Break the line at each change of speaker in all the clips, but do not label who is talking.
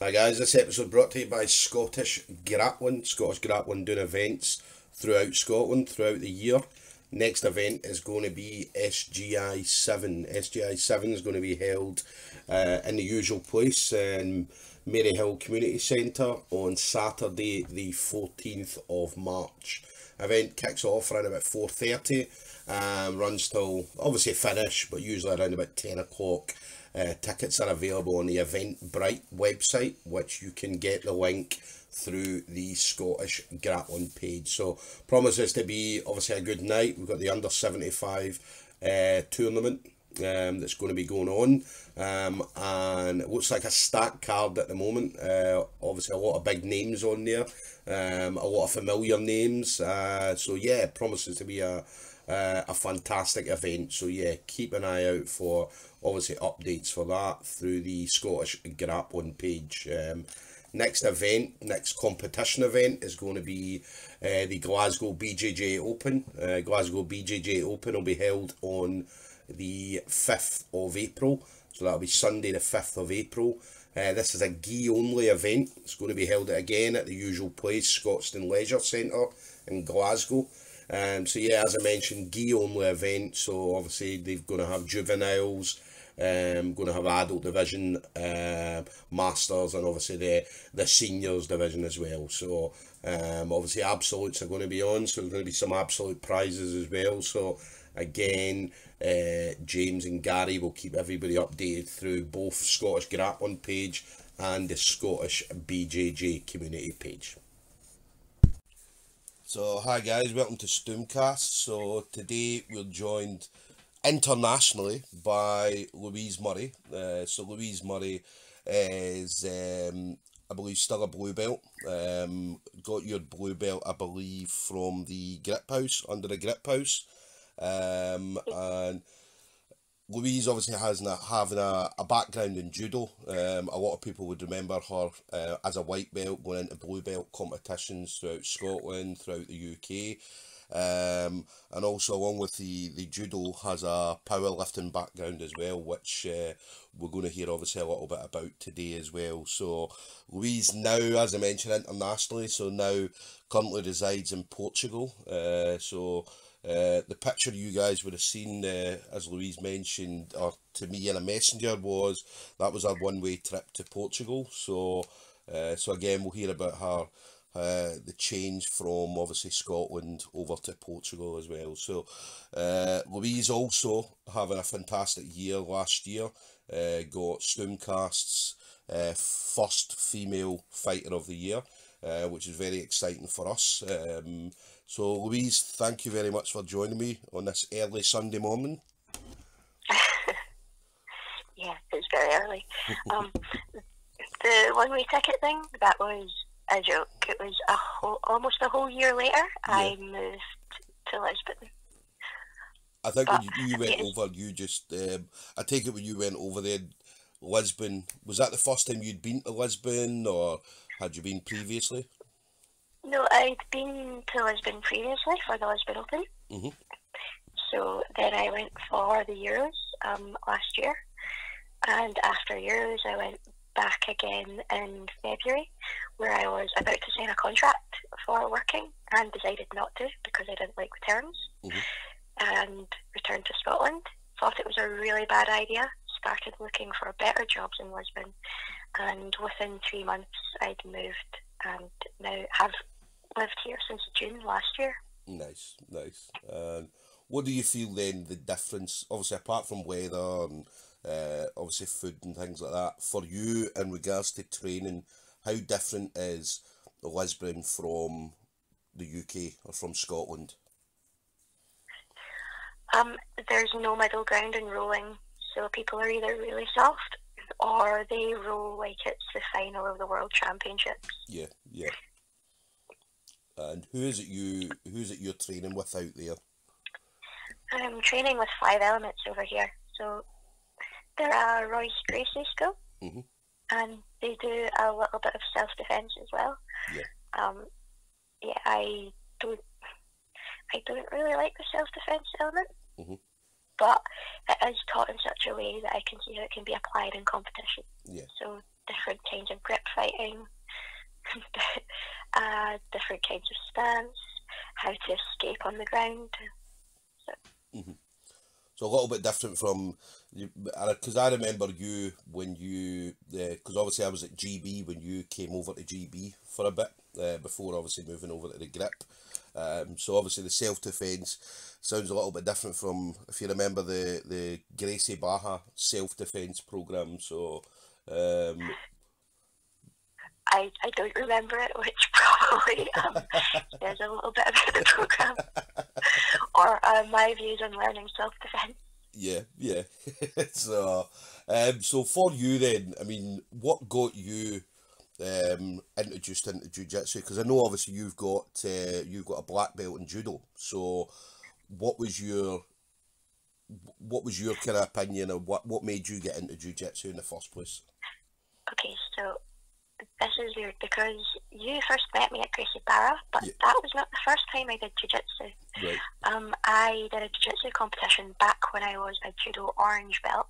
Hi guys, this episode brought to you by Scottish Grappling. Scottish Grappling doing events throughout Scotland throughout the year. Next event is going to be SGI 7. SGI 7 is going to be held in the usual place in Maryhill Community Centre on Saturday the 14th of March. Event kicks off around about 4:30, runs till obviously finish, but usually around about 10 o'clock. Tickets are available on the Eventbrite website, which you can get the link through the Scottish Grappling page. So promises to be obviously a good night. We've got the under 75 tournament that's going to be going on, and it looks like a stacked card at the moment. Obviously a lot of big names on there, a lot of familiar names, so yeah, promises to be a fantastic event. So yeah, keep an eye out for obviously updates for that through the Scottish Grappling page. Next competition event is going to be the Glasgow BJJ Open. Glasgow BJJ Open will be held on the 5th of April. So that'll be Sunday the 5th of April. This is a gi only event. It's going to be held again at the usual place, Scotstoun Leisure Centre in Glasgow. So yeah, as I mentioned, gi only event. So obviously they're going to have juveniles, going to have adult division, masters, and obviously the seniors division as well. So obviously absolutes are going to be on, so there's going to be some absolute prizes as well. So again, James and Gary will keep everybody updated through both Scottish Grappling page and the Scottish BJJ community page. So hi guys, welcome to StoomCast. So today we're joined internationally by Louise Murray. So Louise Murray is, I believe, still a blue belt. Got your blue belt, I believe, from the Grip House, under the Grip House. And Louise obviously having a background in judo. A lot of people would remember her as a white belt going into blue belt competitions throughout Scotland, throughout the UK. And also along with the judo has a powerlifting background as well, which we're going to hear obviously a little bit about today as well. So Louise now, as I mentioned, internationally, so now currently resides in Portugal. The picture you guys would have seen, as Louise mentioned, or to me in a messenger, was our one-way trip to Portugal. So again, we'll hear about her, the change from obviously Scotland over to Portugal as well. So Louise also having a fantastic year last year, got StoomCast's first female fighter of the year, which is very exciting for us. So Louise, thank you very much for joining me on this early Sunday morning.
Yeah, it's very early. The one-way ticket thing, that was a joke. It was almost a whole year later, yeah. I moved to Lisbon.
I think when you went over, you just, I take it when you went over there, Lisbon, was that the first time you'd been to Lisbon, or had you been previously?
No, I'd been to Lisbon previously for the Lisbon Open.
Mm-hmm.
So then I went for the Euros last year, and after Euros I went back again in February, where I was about to sign a contract for working and decided not to because I didn't like the terms. Mm-hmm. And returned to Scotland. Thought it was a really bad idea. Started looking for better jobs in Lisbon, and within 3 months I'd moved and now have lived here since June last year.
Nice. What do you feel then, the difference, obviously apart from weather and obviously food and things like that, for you in regards to training, how different is Lisbon from the UK or from Scotland?
There's no middle ground in rolling, so people are either really soft or they roll like it's the final of the World Championships.
Yeah. And who is it you're training with out there?
I'm training with 5 Elements over here. So they're a Royce Gracie school, mm-hmm. and they do a little bit of self-defense as well. Yeah. I don't really like the self-defense element, mm-hmm. but it is taught in such a way that I can see how it can be applied in competition.
Yeah.
So different kinds of grip fighting, different kinds of stance, how to escape on the ground.
So a little bit different from, because I remember you when you, because obviously I was at GB when you came over to GB for a bit, before obviously moving over to the grip. So obviously the self-defence sounds a little bit different from, if you remember, the Gracie Baja self-defence programme. So
I don't remember it, which probably says a little bit about the programme or my views on learning self-defence.
Yeah. So, so for you then, I mean, what got you introduced into jiu-jitsu? Because I know obviously you've got a black belt in judo. So, what was your kind of opinion, of what made you get into jiu-jitsu in the first place?
Okay, so this is weird because you first met me at Gracie Barra, but that was not the first time I did jiu-jitsu.
Right.
I did a jiu-jitsu competition back when I was a judo orange belt.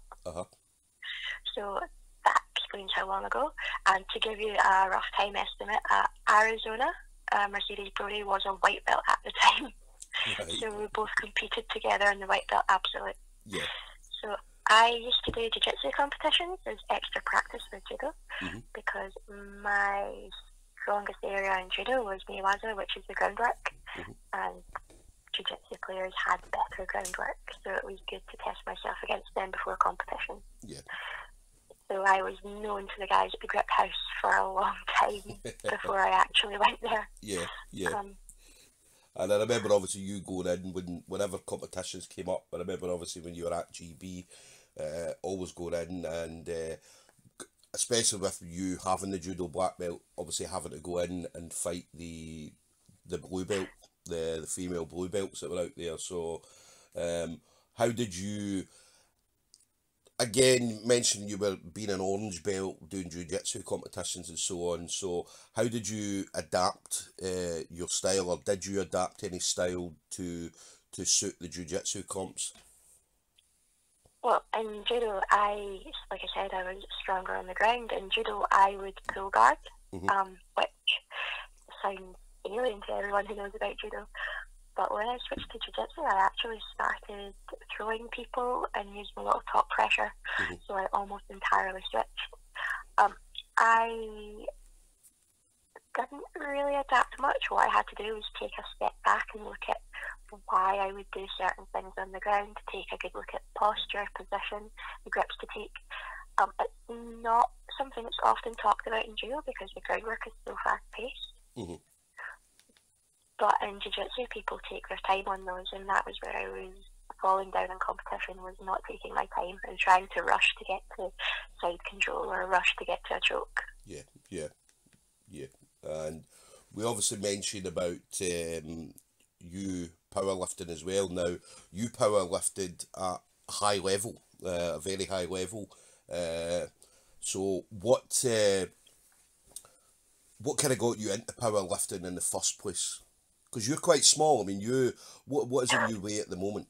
So that explains how long ago. And to give you a rough time estimate, Arizona, Mercedes Brody was a white belt at the time. Right. So we both competed together in the white belt absolute.
Yeah.
So I used to do jiu-jitsu competitions as extra practice for judo because my strongest area in judo was Newaza, which is the groundwork, and jiu-jitsu players had better groundwork, so it was good to test myself against them before competition. Yeah. So I was known to the guys at the grip house for a long time before I actually went there.
Yeah. And I remember obviously you going in whenever competitions came up. I remember obviously when you were at GB, always going in, and especially with you having the judo black belt, obviously having to go in and fight the blue belt, the female blue belts that were out there. So how did you, again, mentioned you were being an orange belt, doing jiu-jitsu competitions and so on, so how did you adapt your style, or did you adapt any style to suit the jiu-jitsu comps?
Well, in judo, like I said, I was stronger on the ground. In judo, I would pull guard, which sounds alien to everyone who knows about judo. But when I switched to jiu-jitsu, I actually started throwing people and using a lot of top pressure. So I almost entirely switched. I didn't really adapt much. What I had to do was take a step back and look at why I would do certain things on the ground, to take a good look at posture, position, the grips to take. It's not something that's often talked about in judo because the groundwork is so fast-paced. But in jiu-jitsu, people take their time on those, and that was where I was falling down in competition, was not taking my time and trying to rush to get to side control or rush to get to a choke.
Yeah. And we obviously mentioned about you powerlifting as well. Now, you powerlifted at a high level, a very high level. So what kind of got you into powerlifting in the first place? Because you're quite small. I mean, what is it you weigh at the moment?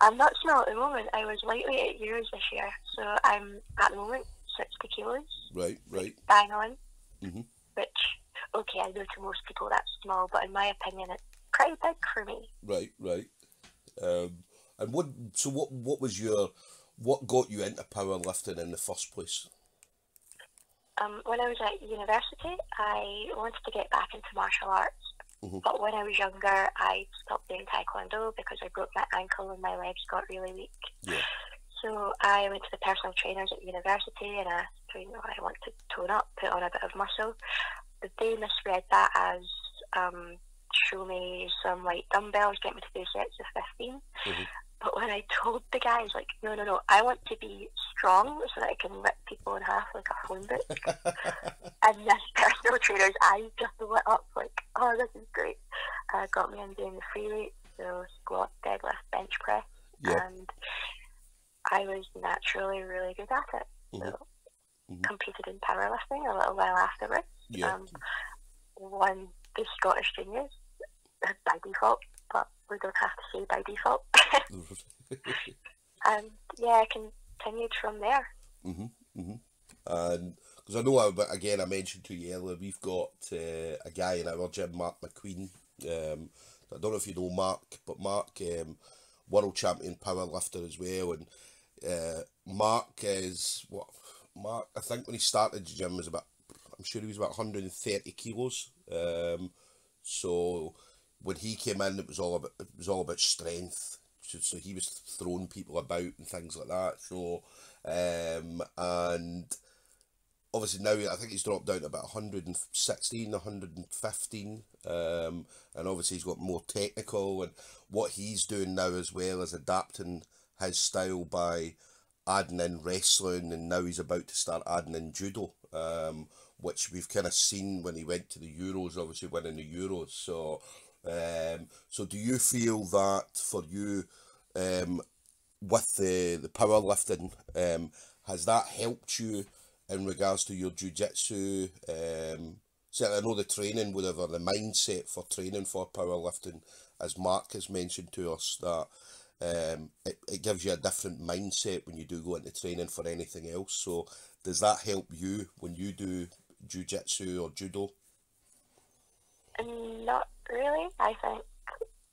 I'm not small at the moment. I was lightweight at Euros this year, so I'm at the moment 60 kilos. Right. Bang on. Which, okay, I know to most people that's small, but in my opinion, it's pretty big for me.
Right. And what got you into powerlifting in the first place?
When I was at university, I wanted to get back into martial arts. But when I was younger, I stopped doing taekwondo because I broke my ankle and my legs got really weak. Yeah. So I went to the personal trainers at university and asked, I want to tone up, put on a bit of muscle. But they misread that as show me some light dumbbells, get me to do sets of 15. But when I told the guys, like, no, I want to be strong so that I can rip people in half like a phone book. And then personal trainers' eyes just lit up, like, oh, this is great. Got me on doing the free weights, so squat, deadlift, bench press. And I was naturally really good at it. So competed in powerlifting a little while afterwards. Won the Scottish Juniors by default, but we don't have to say by default. And I continued from there.
And because I know, again, I mentioned to you earlier, we've got a guy in our gym, Mark McQueen. I don't know if you know Mark, but Mark, world champion powerlifter as well, and Mark is Mark, I think when he started the gym was I'm sure he was about 130 kilos. So when he came in, it was all about strength. So he was throwing people about and things like that. So and obviously now I think he's dropped down to about 116, 115, and obviously he's got more technical, and what he's doing now as well is adapting his style by adding in wrestling, and now he's about to start adding in judo, which we've kind of seen when he went to the Euros, obviously winning the Euros. So so do you feel that for you, with the powerlifting, has that helped you in regards to your jiu-jitsu? Certainly I know the training, whatever, the mindset for training for powerlifting, as Mark has mentioned to us, that it gives you a different mindset when you do go into training for anything else. So does that help you when you do jiu-jitsu or judo?
Not really. I think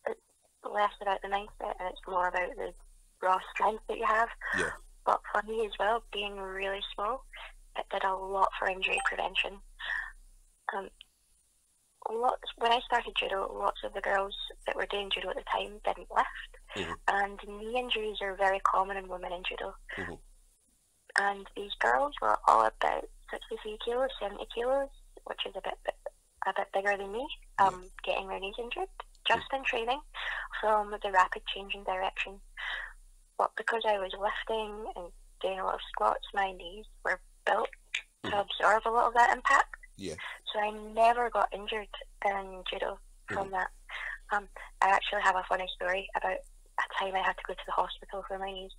it's less about the mindset and it's more about the raw strength that you have.
Yeah.
But for me as well, being really small, it did a lot for injury prevention. When I started judo, lots of the girls that were doing judo at the time didn't lift, and knee injuries are very common in women in judo. And these girls were all about 63 kilos, 70 kilos, which is a bit bigger than me, getting their knees injured just in training from the rapid change in direction. But because I was lifting and doing a lot of squats, my knees were built to absorb a lot of that impact.
Yeah.
So I never got injured in judo from that. I actually have a funny story about a time I had to go to the hospital for my knees.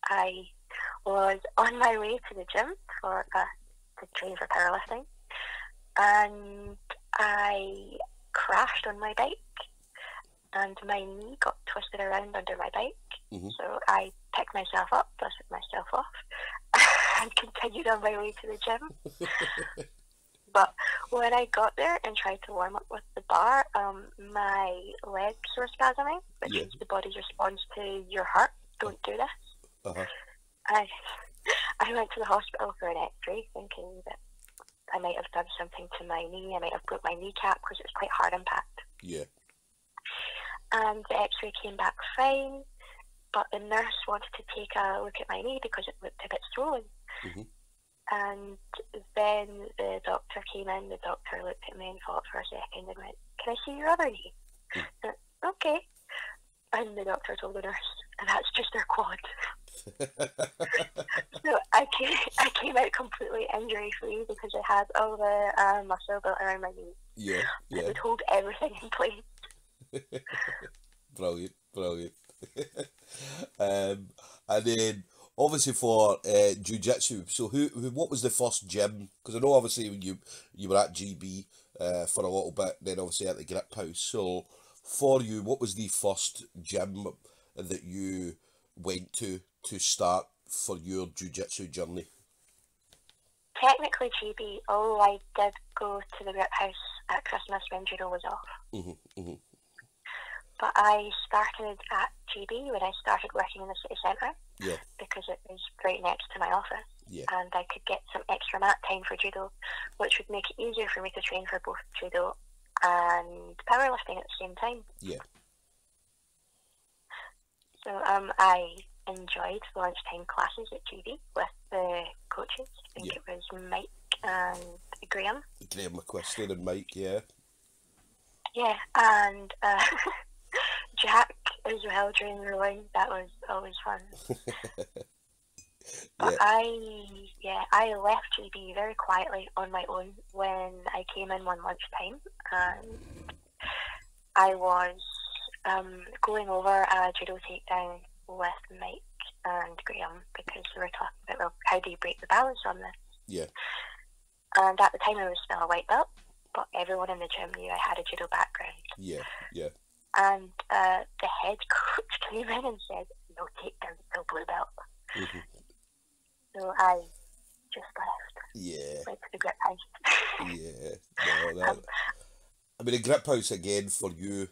I was on my way to the gym to train for powerlifting, and I crashed on my bike, and my knee got twisted around under my bike. So I picked myself up, dusted myself off, and continued on my way to the gym. But when I got there and tried to warm up with the bar, my legs were spasming, which is the body's response to your heart. Don't do this. I went to the hospital for an X-ray, thinking that I might have done something to my knee. I might have broke my kneecap because it was quite hard impact. Yeah. And the X-ray came back fine, but the nurse wanted to take a look at my knee because it looked a bit swollen. And then the doctor came in, the doctor looked at me and thought for a second and went, "Can I see your other knee?" Okay. And the doctor told the nurse, "And that's just their quad." So I came out completely injury free because I had all the muscle built around my knee. Yeah. It would hold everything in place. Brilliant.
And then obviously for jiu-jitsu, so what was the first gym? Because I know obviously you were at GB for a little bit, then obviously at the Grip House. So for you, what was the first gym that you went to start for your jiu-jitsu journey?
Technically GB, although I did go to the Grip House at Christmas when judo was off. But I started at GB when I started working in the city centre. Yeah. Because it was right next to my office. Yeah. And I could get some extra mat time for judo, which would make it easier for me to train for both judo and powerlifting at the same time. Yeah. So I enjoyed the lunchtime classes at GB with the coaches. I think it was Mike and Graham.
Graham McQuiston and Mike, yeah.
Yeah, and Jack as well during rowing. That was always fun. But I left GB very quietly on my own when I came in one lunchtime, and I was going over a judo takedown with Mike and Graham because we were talking about, well, how do you break the balance on this? Yeah. And at the time I was still a white belt, but everyone in the gym knew I had a judo background. Yeah. And the head coach came in and said, "No takedown, no blue belt." So I just left.
Yeah.
Like the grip house.
Yeah. No, that, I mean, the grip house again for you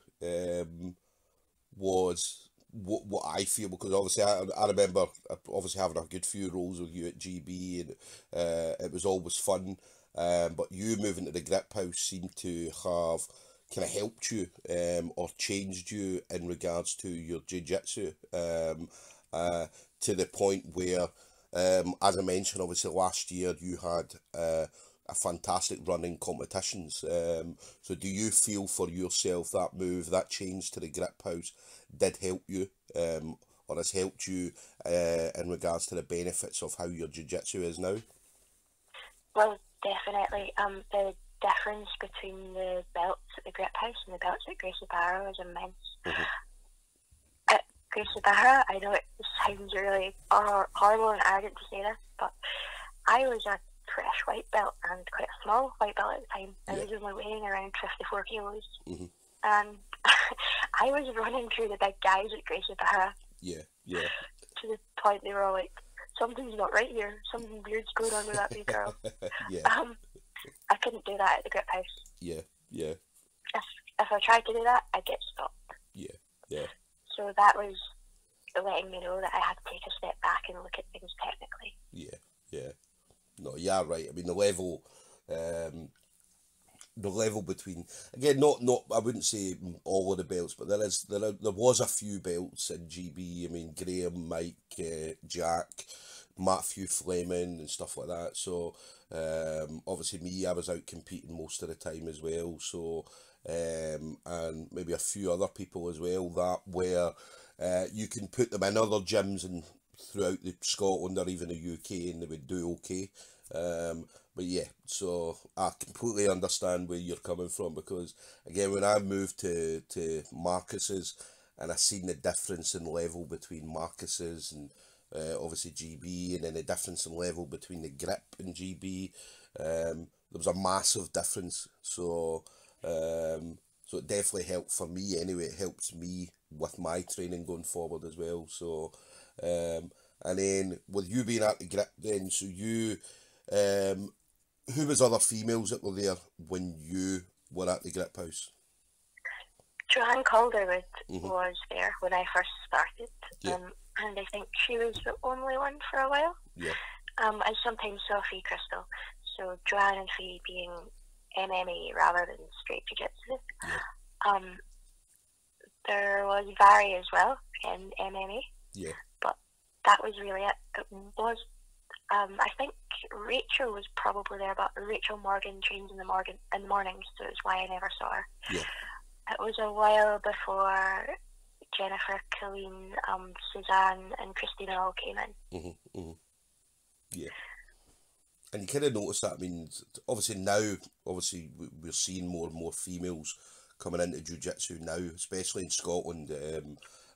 was what I feel, because obviously I remember obviously having a good few roles with you at GB, and it was always fun. But you moving to the grip house seemed to have kind of helped you or changed you in regards to your jiu-jitsu to the point where, as I mentioned, obviously last year you had a fantastic run in competitions. So do you feel for yourself that move, that change to the grip house did help you, or has helped you in regards to the benefits of how your jiu-jitsu is now?
Well, definitely. The difference between the belts at the grip house and the belts at Gracie Barra was immense.
Mm-hmm.
At Gracie Barra, I know it sounds really horrible and arrogant to say this, but I was a fresh white belt, and quite a small white belt at the time. I was only weighing around 54 kilos.
Mm-hmm.
And I was running through the big guys at Gracie Barra.
Yeah, yeah.
To the point they were all like, something's not right here. Something weird's going on with that big girl.
Yeah.
I couldn't do that at the grip house.
Yeah, yeah.
If I tried to do that, I'd get stopped.
Yeah, yeah.
So that was letting me know that I had to take a step back and look at things technically.
Yeah, yeah. No, yeah, right. I mean, the level between, again, not I wouldn't say all of the belts, but there was a few belts in GB. I mean, Graham, Mike, Jack, Matthew Fleming and stuff like that. So obviously me, I was out competing most of the time as well. So and maybe a few other people as well, that where you can put them in other gyms and throughout the Scotland or even the UK, and they would do okay. But yeah, so I completely understand where you're coming from, because again, when I moved to Marcus's and I seen the difference in level between Marcus's and obviously GB, and then the difference in level between the grip and GB, there was a massive difference. So so it definitely helped for me anyway. It helps me with my training going forward as well. So and then with you being at the grip then, so you who was other females that were there when you were at the grip house?
Joanne Calderwood
Mm-hmm.
was there when I first started,
Yeah.
and I think she was the only one for a while.
Yeah.
I sometimes saw Fee Crystal, so Joanne and Fee being MMA rather than straight jiu-jitsu.
Yeah.
There was Vary as well in MMA.
Yeah.
But that was really it. It was, I think Rachel was probably there, but Rachel Morgan trains in the mornings, so it's why I never saw her.
Yeah.
It was a while before Jennifer, Colleen, Suzanne and Christina all came in.
Mm-hmm. Mm-hmm. Yeah. And you kind of notice that, I mean, obviously now, we're seeing more and more females coming into jiu-jitsu now, especially in Scotland.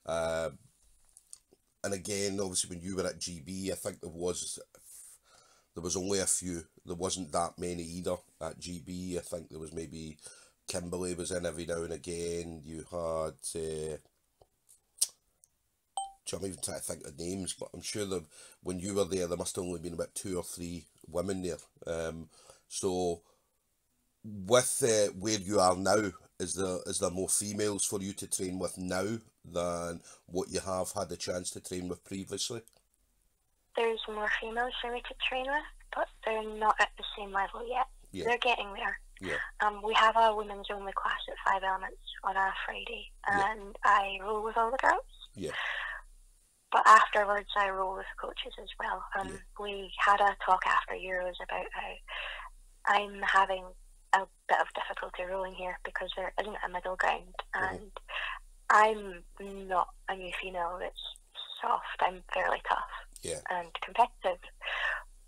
And again, obviously when you were at GB, I think there was only a few. There wasn't that many either at GB. I think there was maybe Kimberly was in every now and again. You had I'm even trying to think of names, but I'm sure that when you were there must have only been about 2 or 3 women there. So with where you are now, is there more females for you to train with now than what you have had the chance to train with previously?
There's more females for me to train with, but they're not at the same level yet.
Yeah.
They're getting there.
Yeah.
We have a women's only class at 5 Elements on a Friday, and I roll with all the girls.
Yeah.
But afterwards, I roll with coaches as well.
Yeah.
We had a talk after Euros about how I'm having a bit of difficulty rolling here because there isn't a middle ground, and I'm not a new female that's soft. I'm fairly tough and competitive.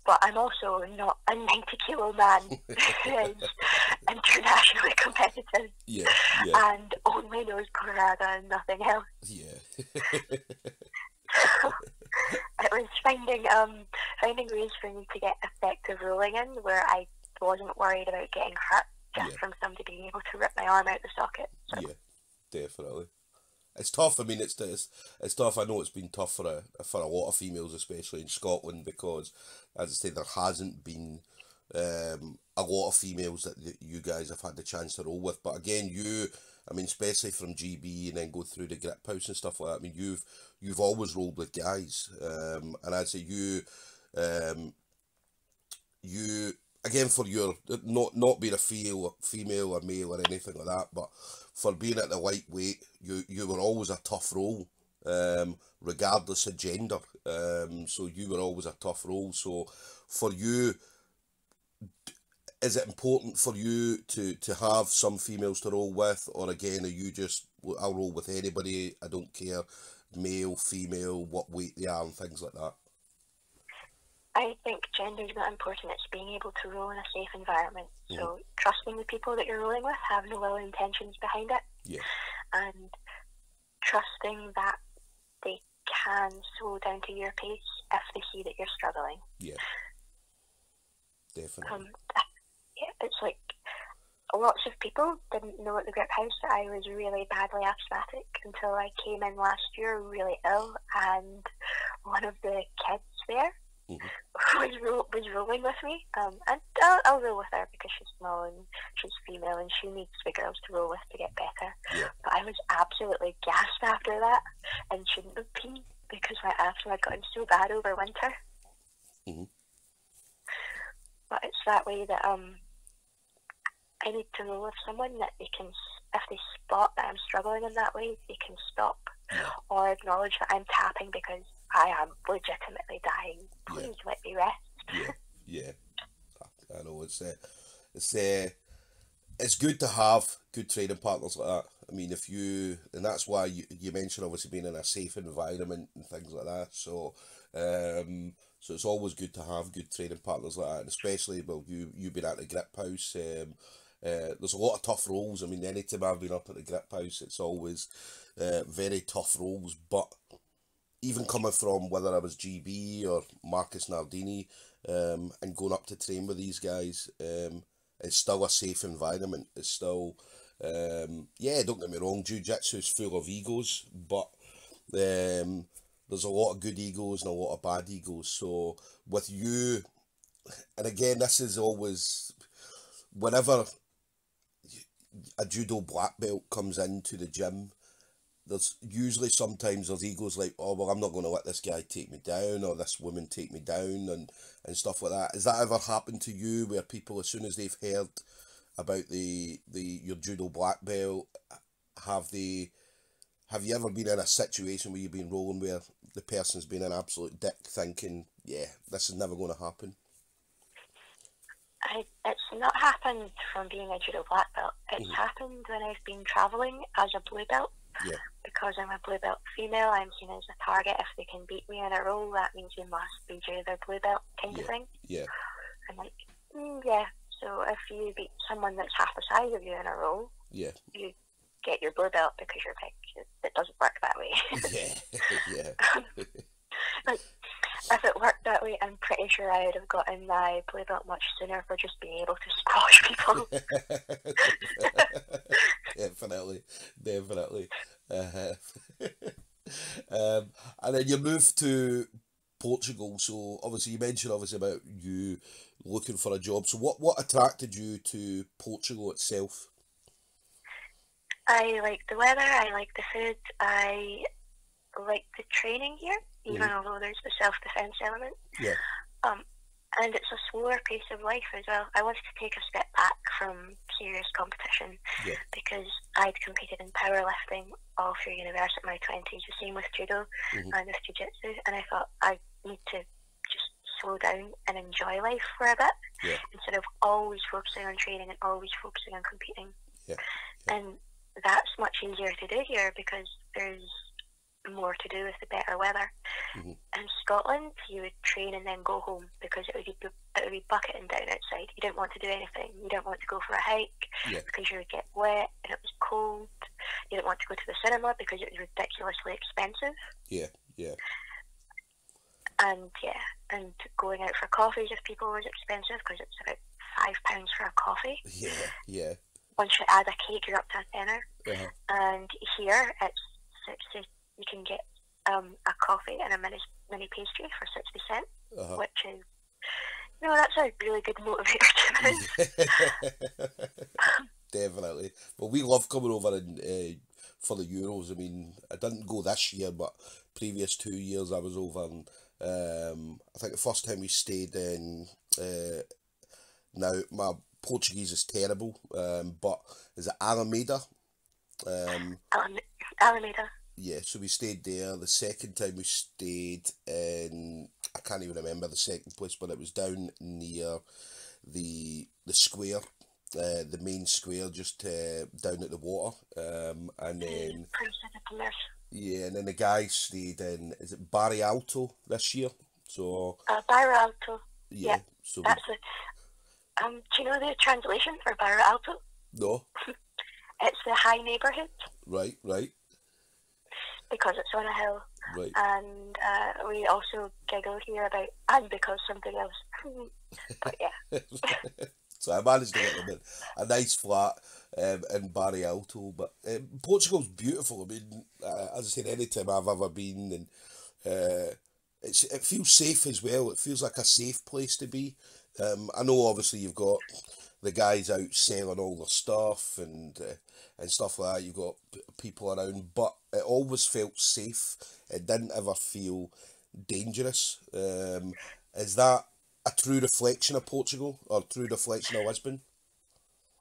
But I'm also not a 90-kilo man who is internationally competitive and only knows Colorado and nothing else.
Yeah.
So it was finding ways for me to get effective rolling in where I wasn't worried about getting hurt just from somebody being able to rip my arm out the socket. So.
Yeah, definitely. It's tough. I mean, it's tough. I know it's been tough for a lot of females, especially in Scotland, because, as I say, there hasn't been a lot of females that you guys have had the chance to roll with. But again, I mean, especially from GB and then go through the grip house and stuff like that. I mean, you've always rolled with guys, and I'd say you again, for your not being a female or male or anything like that, but for being at the lightweight, you were always a tough role, regardless of gender. So you were always a tough role. So for you, is it important for you to have some females to roll with, or again, are you just, I'll roll with anybody, I don't care, male, female, what weight they are and things like that?
I think gender is not important. It's being able to roll in a safe environment. So trusting the people that you're rolling with, have no ill intentions behind it.
Yeah.
And trusting that they can slow down to your pace if they see that you're struggling.
Yeah. Definitely.
Yeah, it's like lots of people didn't know at the grip house that I was really badly asthmatic until I came in last year really ill, and one of the kids there was rolling with me, and I'll roll with her because she's small and she's female and she needs the girls to roll with to get better.
Yeah.
But I was absolutely gassed after that, and shouldn't have been, because my asthma had gotten so bad over winter. But it's that way that I need to roll with someone that they can, if they spot that I'm struggling in that way, they can stop or acknowledge that I'm tapping because I am legitimately dying. Please let me rest.
Yeah. I know it's good to have good training partners like that. I mean, and that's why you mentioned obviously being in a safe environment and things like that. So, so it's always good to have good training partners like that, and especially, well, you've been at the grip house. There's a lot of tough rolls. I mean, anytime I've been up at the grip house, it's always very tough rolls. But even coming from whether I was GB or Marcus Nardini, and going up to train with these guys, it's still a safe environment. It's still, don't get me wrong, jiu-jitsu is full of egos, but there's a lot of good egos and a lot of bad egos. So with you, and again, this is always, whenever a judo black belt comes into the gym, there's usually sometimes there's egos like, oh, well, I'm not going to let this guy take me down or this woman take me down and stuff like that. Has that ever happened to you where people, as soon as they've heard about your judo black belt, have you ever been in a situation where you've been rolling where the person's been an absolute dick thinking, yeah, this is never going to happen?
It's not happened from being a judo black belt. It's happened when I've been travelling as a blue belt.
Yeah.
Because I'm a blue belt female, I'm seen as a target. If they can beat me in a roll, that means you must be their blue belt kind of thing. Yeah. I'm like, so if you beat someone that's half the size of you in a roll, you get your blue belt because you're big. It doesn't work that way. Like, if it worked that way, I'm pretty sure I would have gotten my blue belt much sooner for just being able to squash people. Definitely.
And then you moved to Portugal, so obviously you mentioned about you looking for a job. So what attracted you to Portugal itself?
I like the weather, I like the food, I like the training here, even although there's the self-defense element. Yeah. And it's a slower pace of life as well. I wanted to take a step back from serious competition because I'd competed in powerlifting all through university in my 20s, the same with judo and with jiu-jitsu, and I thought I need to just slow down and enjoy life for a bit instead of always focusing on training and always focusing on competing. And that's much easier to do here because there's more to do with the better weather. In Scotland, you would train and then go home because it would be bucketing down outside. You didn't want to do anything. You didn't want to go for a hike because you would get wet and it was cold. You didn't want to go to the cinema because it was ridiculously expensive. And going out for coffees if people was expensive because it's about £5 for a coffee. Once you add a cake, you're up to a tenner. And here, it's 60. You can get a coffee and a mini pastry for 60 cents, which is, No, that's a really good motivator to me.
Definitely. Well, we love coming over for the Euros. I mean, I didn't go this year, but previous 2 years I was over, and I think the first time we stayed in. Now my Portuguese is terrible, but is it Alameda? Um,
Alameda.
yeah, so we stayed there. The second time we stayed in, I can't even remember the second place, but it was down near the square, the main square, just down at the water. And then yeah, and then the guys stayed in, is it Barry Alto this year? So
Barra Alto.
yeah, so
that's it. Do you know the translation for Barra Alto?
no,
It's the high neighbourhood.
right,
Because it's on a hill.
right.
And we also giggle here about, and because something else. But yeah.
So I managed to get them in a nice flat in Barry Alto. But Portugal's beautiful. I mean, as I said, any time I've ever been, and it feels safe as well. It feels like a safe place to be. I know obviously you've got the guys out selling all their stuff and stuff like that. You've got people around, but it always felt safe. It didn't ever feel dangerous. Is that a true reflection of Portugal or true reflection of Lisbon?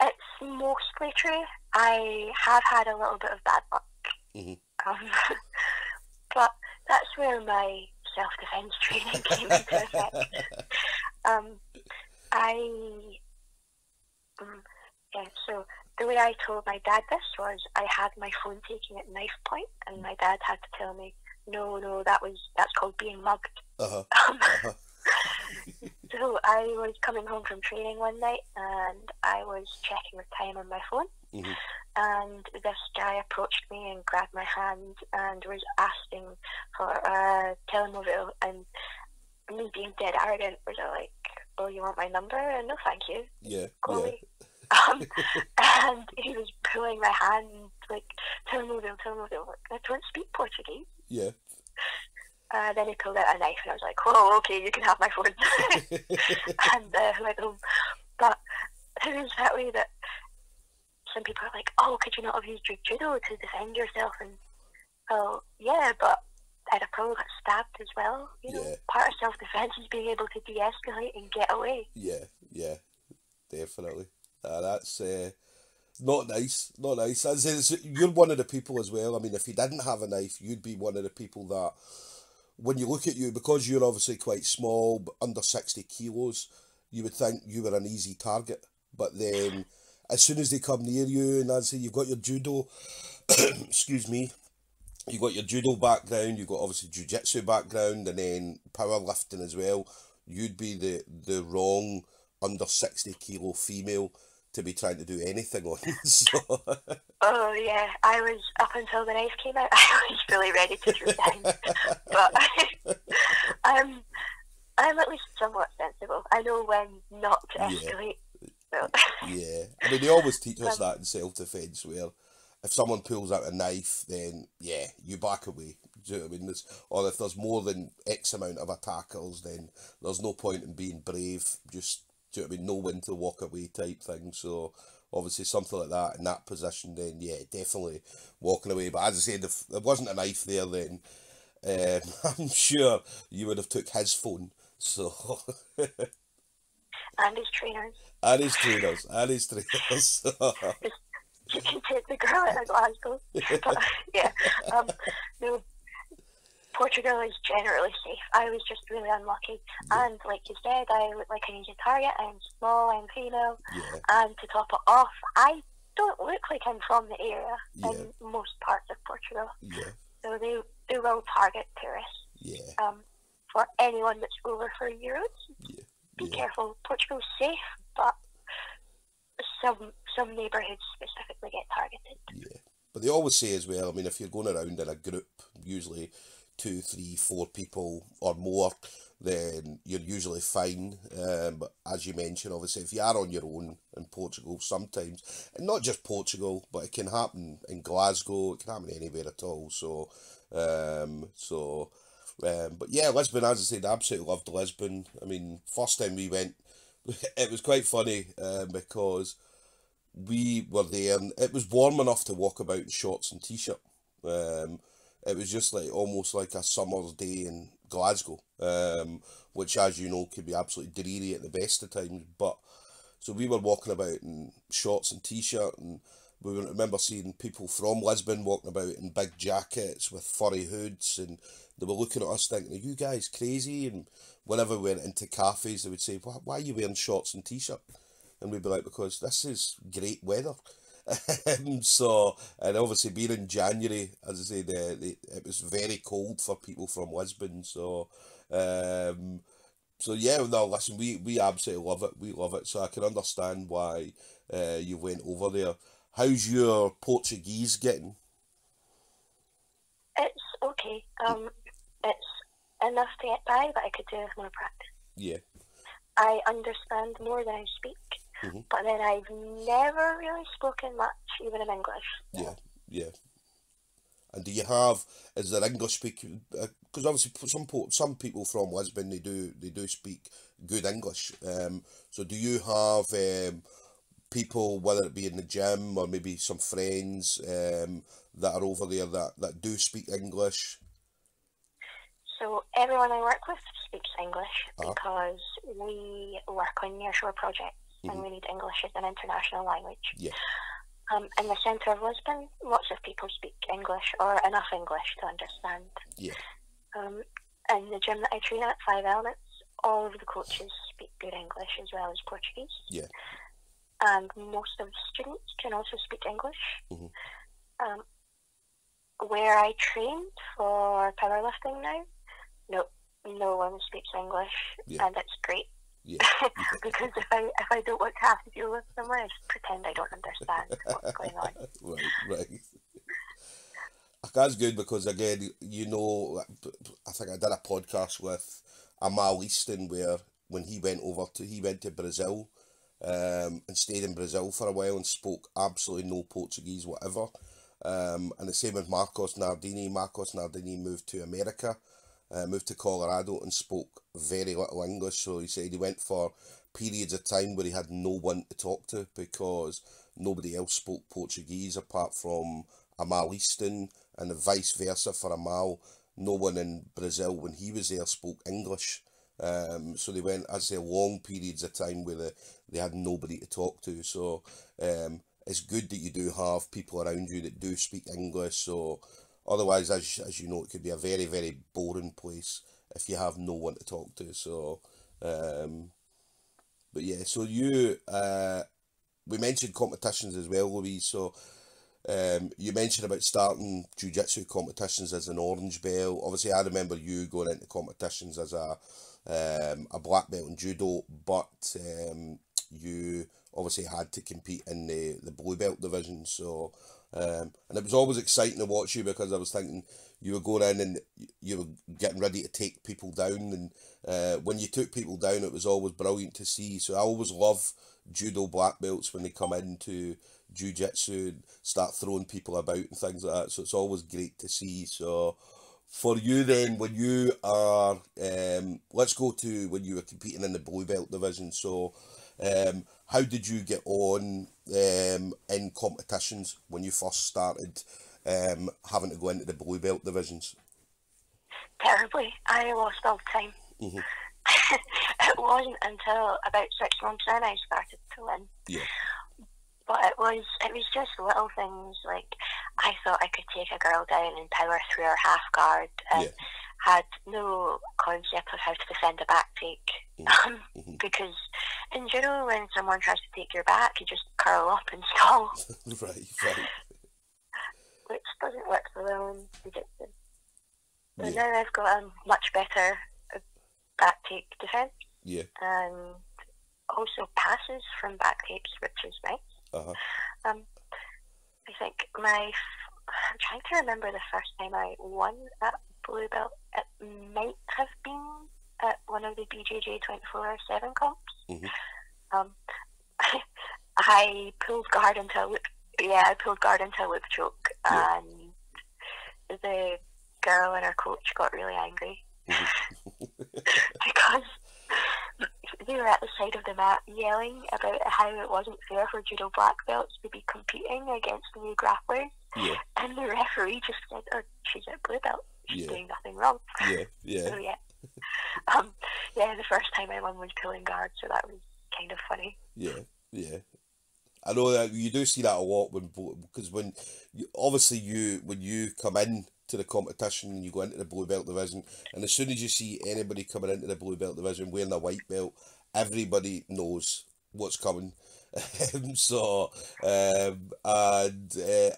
It's mostly true. I have had a little bit of bad luck. But that's where my self-defense training came into effect. So the way I told my dad this was I had my phone taken at knife point, and my dad had to tell me, no, that's called being mugged. So I was coming home from training one night, and I was checking the time on my phone, and this guy approached me and grabbed my hand and was asking for a telemobile, and me being dead arrogant was like, oh, you want my number? And no, thank you.
Yeah.
Go away. And he was pulling my hand, like, telemobile. I don't speak Portuguese.
Yeah.
Then he pulled out a knife, and I was like, whoa, okay, you can have my phone. And went home. But it was that way that some people are like, oh, could you not have used your judo to defend yourself? And, well, yeah, but I'd have probably got stabbed as well. You know, part of self-defense is being able to de-escalate and get away.
Yeah, definitely. That's not nice. You're one of the people as well. I mean, if you didn't have a knife, you'd be one of the people that, when you look at you, because you're obviously quite small, but under 60 kilos, you would think you were an easy target. But then, as soon as they come near you, and as you've got your judo, excuse me, you got your judo background, you've got obviously jiu-jitsu background, and then powerlifting as well, you'd be the wrong under 60 kilo female to be trying to do anything on. So.
Oh yeah, I was, up until the knife came out, I was really ready to throw down. But I'm at least somewhat sensible. I know when not to escalate. So.
Yeah, I mean, they always teach us that in self-defence, where if someone pulls out a knife, then yeah, you back away. Do you know what I mean? Or if there's more than X amount of attackers, then there's no point in being brave. Just, do you know what I mean? Know when to walk away type thing. So obviously something like that in that position, then yeah, definitely walking away. But as I said, if there wasn't a knife there, then I'm sure you would have took his phone. So.
And his trainers. You can take the girl out of Glasgow. But yeah, no, Portugal is generally safe. I was just really unlucky. Yeah. And like you said, I look like an easy target. I'm small, I'm female. Yeah. And to top it off, I don't look like I'm from the area in most parts of Portugal. Yeah. So they will target tourists. Yeah. For anyone that's over for Euros, be careful. Portugal's safe, but some neighbourhoods specifically get targeted.
Yeah. But they always say as well, I mean, if you're going around in a group, usually 2, 3, 4 people or more, then you're usually fine. But as you mentioned, obviously, if you are on your own in Portugal, sometimes, and not just Portugal, but it can happen in Glasgow, it can happen anywhere at all. So, But yeah, Lisbon, as I said, I absolutely loved Lisbon. I mean, first time we went, it was quite funny because we were there and it was warm enough to walk about in shorts and t-shirt. It was just like almost like a summer's day in Glasgow, which, as you know, could be absolutely dreary at the best of times. But so we were walking about in shorts and t-shirt, and we remember seeing people from Lisbon walking about in big jackets with furry hoods, and they were looking at us thinking, "Are you guys crazy?" And whenever we went into cafes, they would say, "Why are you wearing shorts and t-shirt?" And we'd be like, "Because this is great weather." So, and obviously being in January, as I say, it was very cold for people from Lisbon. So yeah, no, listen, we absolutely love it. We love it. So I can understand why you went over there. How's your Portuguese getting?
It's okay. It's enough to get by, but I could do with more practice.
Yeah.
I understand more than I speak, but then I've never really spoken much, even in English.
Yeah, yeah. And do you have, is there English speaking? Because obviously some people from Lisbon, they do speak good English. So do you have people, whether it be in the gym or maybe some friends that are over there that do speak English?
So everyone I work with speaks English because we work on nearshore projects and we need English as an international language.
Yeah.
In the centre of Lisbon, lots of people speak English or enough English to understand.
Yeah.
In the gym that I train at, 5 Elements, all of the coaches speak good English as well as Portuguese.
Yeah.
And most of the students can also speak English. Where I trained for powerlifting now, no one speaks English, and it's great.
Yeah.
Because if I don't want to have to deal with someone, I just pretend I don't understand what's going on.
Right. That's good because, again, I think I did a podcast with Amal Easton where when he went to Brazil and stayed in Brazil for a while and spoke absolutely no Portuguese whatever. And the same with Marcos Nardini. Marcos Nardini moved to America, moved to Colorado and spoke very little English. So he said he went for periods of time where he had no one to talk to because nobody else spoke Portuguese apart from Amal Easton, and vice versa for Amal. No one in Brazil when he was there spoke English. So they went, as I say, long periods of time where they had nobody to talk to. So it's good that you do have people around you that do speak English. So otherwise, as you know, it could be a very, very boring place if you have no one to talk to. So, but yeah, so we mentioned competitions as well, Louise. So you mentioned about starting jiu-jitsu competitions as an orange belt. Obviously, I remember you going into competitions as a black belt in judo, but you obviously had to compete in the blue belt division. So and it was always exciting to watch you because I was thinking you were going in and you were getting ready to take people down, and when you took people down, it was always brilliant to see. So I always love judo black belts when they come into jiu-jitsu and start throwing people about and things like that. So it's always great to see. So for you then, when you are, let's go to when you were competing in the blue belt division. So how did you get on in competitions when you first started having to go into the blue belt divisions?
Terribly. I lost all the time. It wasn't until about 6 months in I started to win.
Yeah.
But it was just little things, like I thought I could take a girl down and power through her half guard and had no concept of how to defend a back take. Because in judo, when someone tries to take your back, you just curl up and stall.
Right.
Which doesn't work so well in jiu-jitsu. But now I've got a much better back take defense.
Yeah.
And also passes from back takes, which is nice. I think I'm trying to remember the first time I won at blue belt. It might have been at one of the BJJ 24/7 comps. I pulled guard into a loop choke, and the girl and her coach got really angry because they were at the side of the mat yelling about how it wasn't fair for judo black belts to be competing against new grapplers.
Yeah.
And the referee just said, "Oh, she's a blue belt. She's
Yeah.
doing nothing wrong."
Yeah, yeah.
So the first time my mum was pulling guard, so that was kind of funny.
Yeah, yeah. I know that you do see that a lot because when you come in to the competition and you go into the blue belt division, and as soon as you see anybody coming into the blue belt division wearing a white belt, everybody knows what's coming. As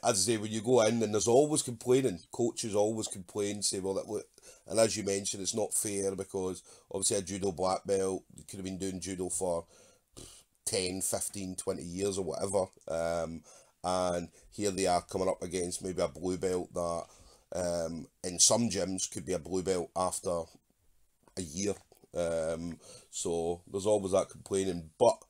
I say, when you go in, and there's always complaining, coaches always complain, say, well, look, and as you mentioned, it's not fair because obviously a judo black belt could have been doing judo for 10, 15, 20 years or whatever, and here they are coming up against maybe a blue belt that in some gyms could be a blue belt after a year, so there's always that complaining, but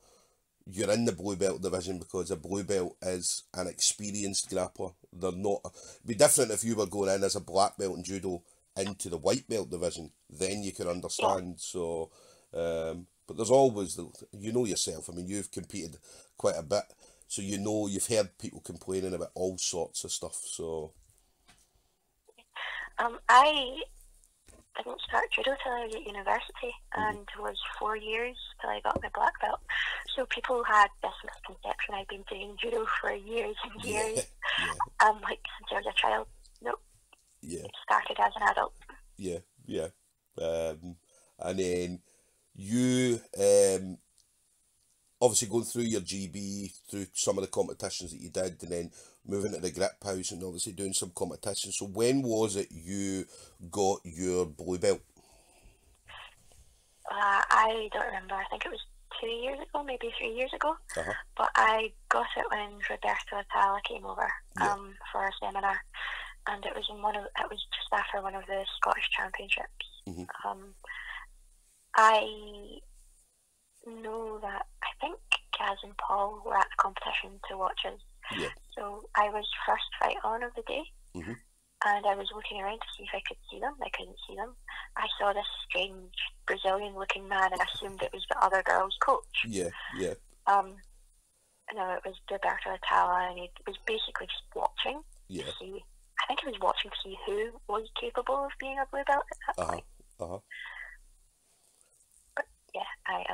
you're in the blue belt division because a blue belt is an experienced grappler. They're not, it'd be different if you were going in as a black belt in judo into the white belt division, then you can understand. So but there's always you know yourself, I mean, you've competed quite a bit, so you know, you've heard people complaining about all sorts of stuff. So
I didn't start judo till I was at university, and it was 4 years till I got my black belt. So people had this misconception I'd been doing judo for years and years. Like since I was a child. Nope.
Yeah.
It started as an adult.
Yeah, yeah. And then you obviously going through your GB, through some of the competitions that you did, and then moving to the grip house and obviously doing some competitions. So when was it you got your blue belt?
I don't remember. I think it was 2 years ago, maybe 3 years ago. But I got it when Roberto Atala came over for a seminar, and it was just after one of the Scottish Championships. I know that I think Gaz and Paul were at the competition to watch us. So I was first fight on of the day, and I was looking around to see if I could see them. I couldn't see them. I saw this strange Brazilian-looking man and assumed it was the other girl's coach. No, it was Roberto Atala, and he was basically just watching to see. I think he was watching to see who was capable of being a blue belt at that point. But yeah, I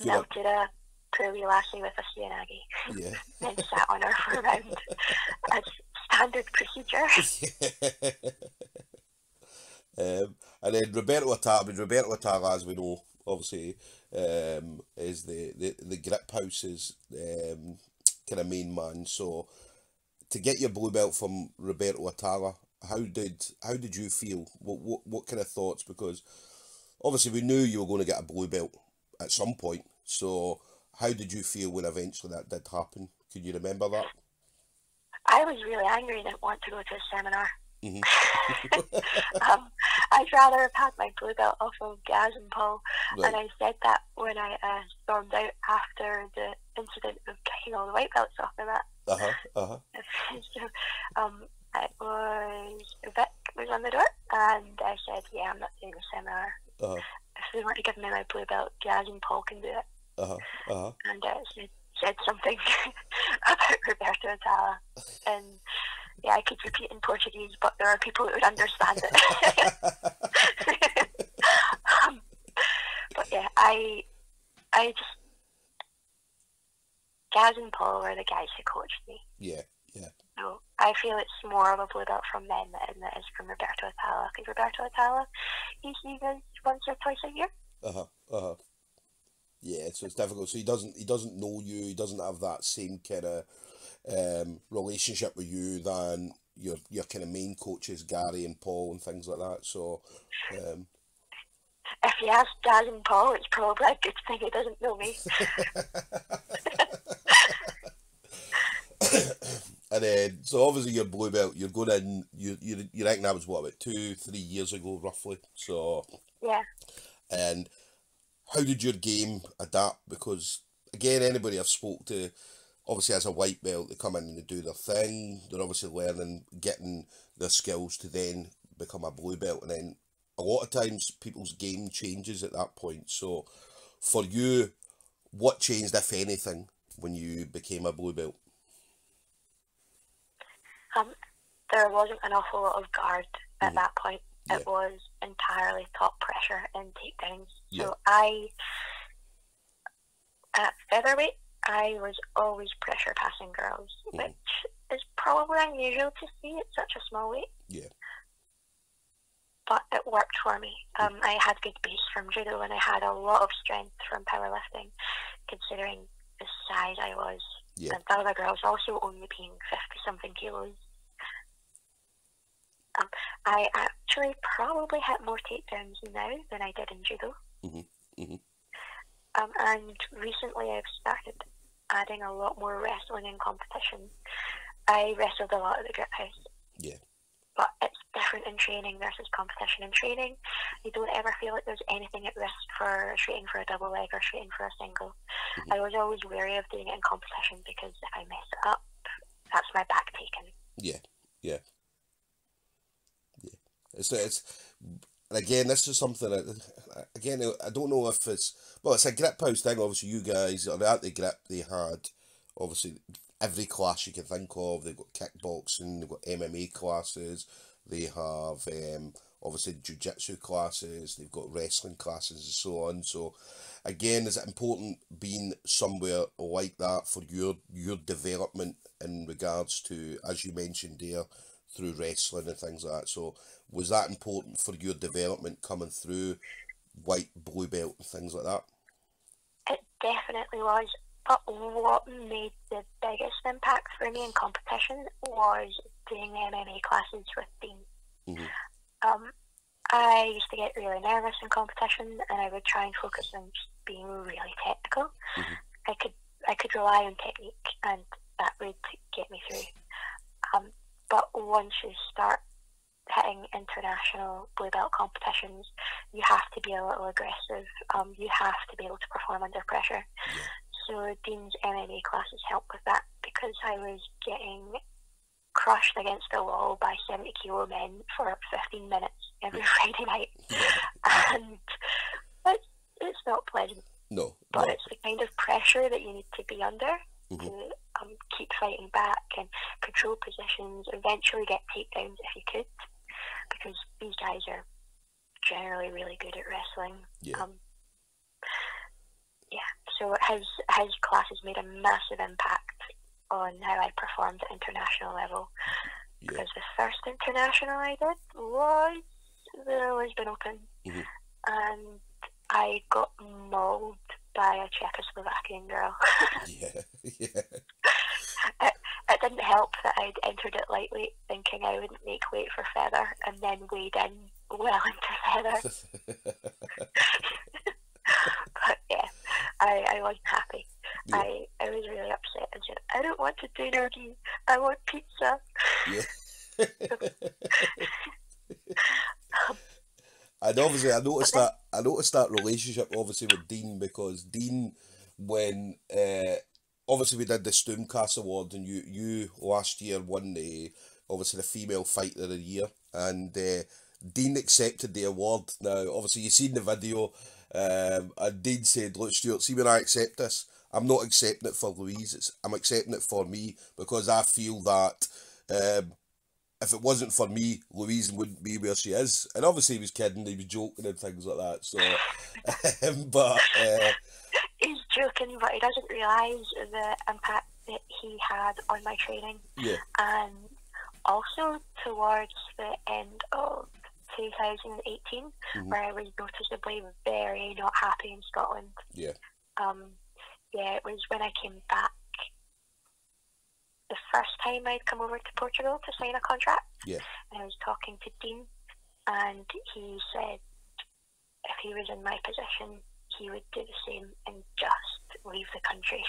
melted a curly lassie with a Cianagi. Then sat on her for a round as standard procedure.
And then Roberto Atala, as we know, obviously, is the grip house's kind of main man. So to get your blue belt from Roberto Atala, how did you feel? What kind of thoughts? Because obviously we knew you were going to get a blue belt at some point. So how did you feel when eventually that did happen? Can you remember that?
I was really angry and didn't want to go to a seminar. I'd rather have had my blue belt off of Gaz and Paul, and I said that when I stormed out after the incident of kicking all the white belts off my mat. So, it was Vic was on the door, and I said, "Yeah, I'm not doing a seminar. If they want to give me my blue belt, Gaz and Paul can do it." And said something about Roberto Atala, and yeah, I could repeat in Portuguese, but there are people who would understand it. But yeah, I just Gaz and Paul were the guys who coached me. So I feel it's more of a blue belt from them than it is from Roberto Atala, because Roberto Atala usually does once or twice a year.
Yeah, so it's difficult. So he doesn't know you. He doesn't have that same kind of relationship with you than your kind of main coaches, Gary and Paul and things like that. So
if you ask Gaz and Paul, it's probably a good thing he doesn't know me.
And then, so obviously your blue belt, you're going in, you reckon that was what, about 2-3 years ago roughly? So
yeah.
And how did your game adapt? Because again, anybody I've spoke to, obviously as a white belt, they come in and they do their thing. They're obviously learning, getting their skills to then become a blue belt, and then a lot of times people's game changes at that point. So for you, what changed, if anything, when you became a blue belt?
There wasn't an awful lot of guard at that point.
Yeah.
It was entirely top pressure and takedowns.
Yeah.
So at featherweight, I was always pressure passing girls, which is probably unusual to see at such a small weight.
Yeah.
But it worked for me. I had good base from judo, and I had a lot of strength from powerlifting, considering the size I was.
Yeah.
And the other girls also only being 50-something kilos. I actually probably hit more takedowns now than I did in judo. And recently I've started adding a lot more wrestling in competition. I wrestled a lot at the grip house.
Yeah.
But it's different in training versus competition. In training, you don't ever feel like there's anything at risk for shooting for a double leg or shooting for a single. I was always wary of doing it in competition because if I mess it up, that's my back taken.
Yeah. Yeah. It's and again, this is something that, again, I don't know if it's a grip house thing. Obviously, you guys are at the grip. They had, obviously, every class you can think of. They've got kickboxing, they've got MMA classes, they have, obviously, jiu-jitsu classes, they've got wrestling classes and so on. So, again, is it important being somewhere like that for your development in regards to, as you mentioned there, through wrestling and things like that? So was that important for your development coming through white, blue belt and things like that?
It definitely was. But what made the biggest impact for me in competition was doing MMA classes with Dean. I used to get really nervous in competition, and I would try and focus on just being really technical. I could rely on technique, and that would get me through. But once you start hitting international blue belt competitions, you have to be a little aggressive. You have to be able to perform under pressure. So Dean's MMA classes help with that, because I was getting crushed against the wall by 70 kilo men for 15 minutes every Friday night. And it's not pleasant.
No.
But it's the kind of pressure that you need to be under to keep fighting back and control positions, eventually get takedowns if you could, because these guys are generally really good at wrestling. So his classes made a massive impact on how I performed at international level. Because the first international I did was the Lisbon Open, and I got mauled by a Czechoslovakian girl. It didn't help that I'd entered it lightweight, thinking I wouldn't make weight for feather, and then weighed in well into feather. But yeah, I wasn't happy. I was really upset and said, I don't want to do nogi, I want pizza.
And obviously I noticed that relationship obviously with Dean, because Dean, when obviously we did the StoomCast Award, and you last year won the Female Fighter of the Year, and Dean accepted the award. Now obviously you've seen the video, and Dean said, look Stuart, see, when I accept this, I'm not accepting it for Louise, I'm accepting it for me, because I feel that if it wasn't for me, Louise wouldn't be where she is. And obviously he was kidding, he was joking and things like that. So, but
he's joking, but he doesn't realise the impact that he had on my training. And also towards the end of 2018, where I was noticeably very not happy in Scotland. It was when I came back. The first time I'd come over to Portugal to sign a contract, and I was talking to Dean, and he said if he was in my position, he would do the same and just leave the country.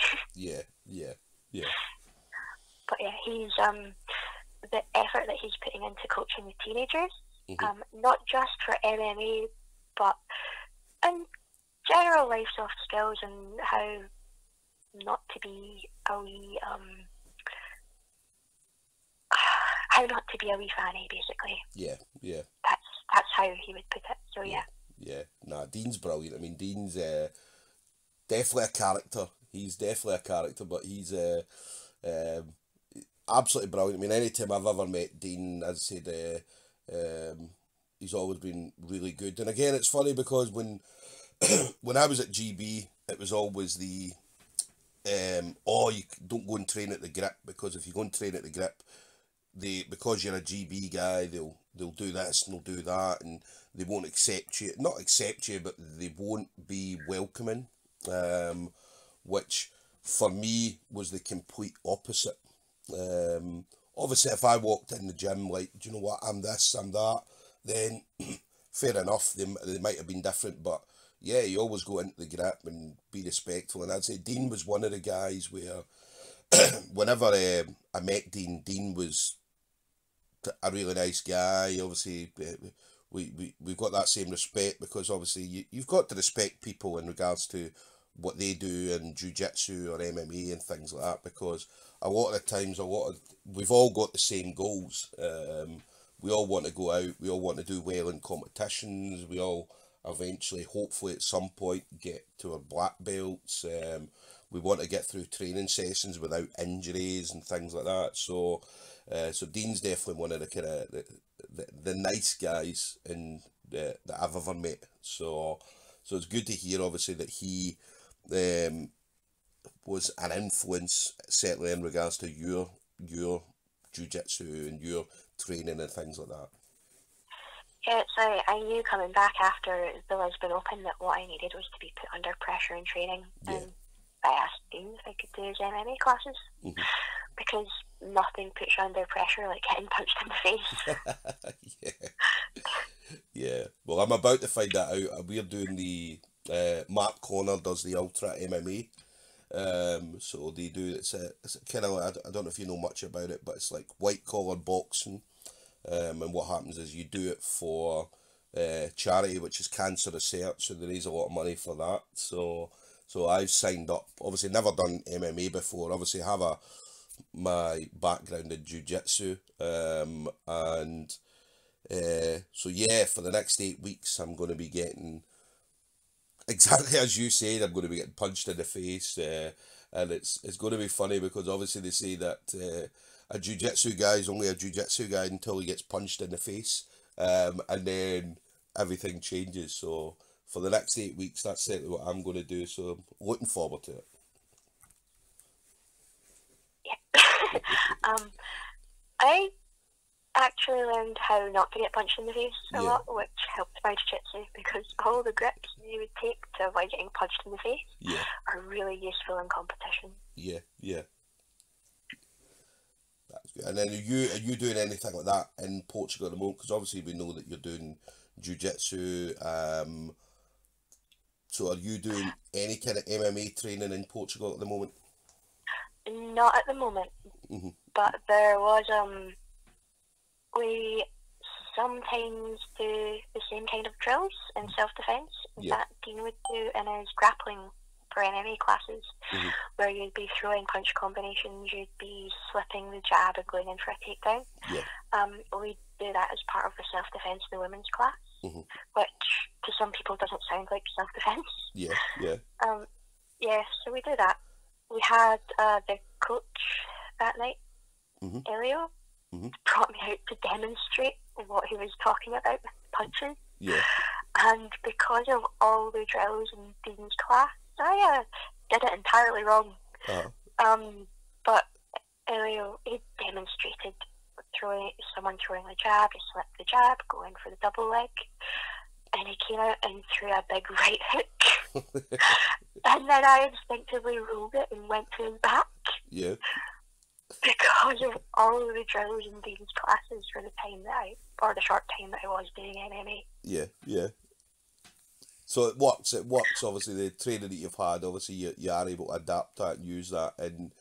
But yeah, he's the effort that he's putting into coaching the teenagers, not just for MMA, but in general life soft skills, and how not to be a wee how not to be a wee fanny, basically.
Yeah, yeah.
That's how he would put it. So yeah.
Yeah. Nah, Dean's brilliant. I mean, Dean's definitely a character. He's definitely a character, but he's absolutely brilliant. I mean, anytime I've ever met Dean, as I said, he's always been really good. And again, it's funny because when when I was at GB, it was always the you don't go and train at the grip, because if you go and train at the grip, because you're a GB guy, they'll do this and they'll do that, and they won't accept you. Not accept you, but they won't be welcoming. Which for me was the complete opposite. Obviously, if I walked in the gym like, do you know what, I'm this, I'm that, then fair enough, they might have been different, but yeah, you always go into the grip and be respectful. And I'd say Dean was one of the guys where whenever I met Dean, Dean was a really nice guy. Obviously, we've got that same respect, because obviously you've got to respect people in regards to what they do in jiu-jitsu or MMA and things like that, because a lot of the times we've all got the same goals. We all want to go out, we all want to do well in competitions, we all eventually, hopefully at some point, get to our black belts. We want to get through training sessions without injuries and things like that. So Dean's definitely one of the kind of the nice guys that I've ever met. So it's good to hear, obviously, that he was an influence, certainly in regards to your jiu-jitsu and your training and things like that.
Yeah, so I knew coming back after the Lisbon Open that what I needed was to be put under pressure in training.
Yeah.
And I asked Dean if I could do his MMA classes, because nothing puts you under pressure like getting punched in the face.
Yeah. Well, I'm about to find that out. We're doing the Mark Connor does the Ultra MMA. So they do, it's kind of, I don't know if you know much about it, but it's like white collar boxing. And what happens is you do it for charity, which is cancer research, so they raise a lot of money for that. So I've signed up. Obviously, never done MMA before. Obviously, have my background in jiu-jitsu, and so yeah, for the next 8 weeks, I'm going to be getting, exactly as you said, I'm going to be getting punched in the face, and it's going to be funny, because obviously they say that a jiu-jitsu guy is only a jiu-jitsu guy until he gets punched in the face, and then everything changes. So for the next 8 weeks, that's certainly what I'm going to do, so I'm looking forward to it.
Yeah. I actually learned how not to get punched in the face a lot, which helped my jiu-jitsu, because all the grips you would take to avoid getting punched in the face are really useful in competition. Yeah.
That's good. And then are you doing anything like that in Portugal at the moment? Because obviously we know that you're doing jiu-jitsu. So are you doing any kind of MMA training in Portugal at the moment?
Not at the moment, but there was we sometimes do the same kind of drills in self-defense that Dean would do in his grappling for MMA classes, where you'd be throwing punch combinations, you'd be slipping the jab and going in for a takedown. We do that as part of the self-defense in the women's class, which to some people doesn't sound like self-defense. So we do that. We had the coach that night, Elio, brought me out to demonstrate what he was talking about with punches. And because of all the drills in Dean's class, I did it entirely wrong. But Elio, he demonstrated someone throwing the jab, he slipped the jab, going for the double leg, and he came out and threw a big right hook. And then I instinctively rolled it and went to his back. Because of all of the drills in Dean's classes for the time the short time that I was doing MMA.
So it works, obviously, the training that you've had, obviously you are able to adapt that and use that in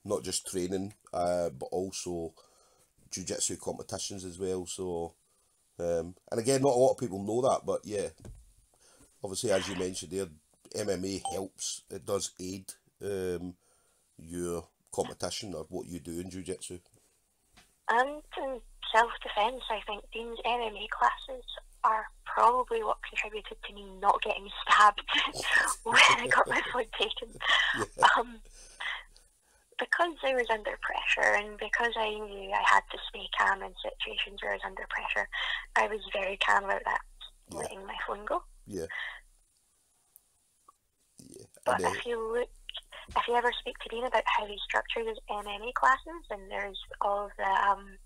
not just training, but also jiu-jitsu competitions as well. So, and again, not a lot of people know that, but yeah, obviously, as you mentioned there, MMA helps, it does aid your competition or what you do in jiu-jitsu.
And in self-defence, I think Dean's MMA classes are probably what contributed to me not getting stabbed when I got my foot taken.
Yeah.
Because I was under pressure, and because I knew I had to stay calm in situations where I was under pressure, I was very calm about that, letting my phone go.
Yeah. Yeah.
But if you ever speak to Dean about how he structures his MMA classes, and there's all of the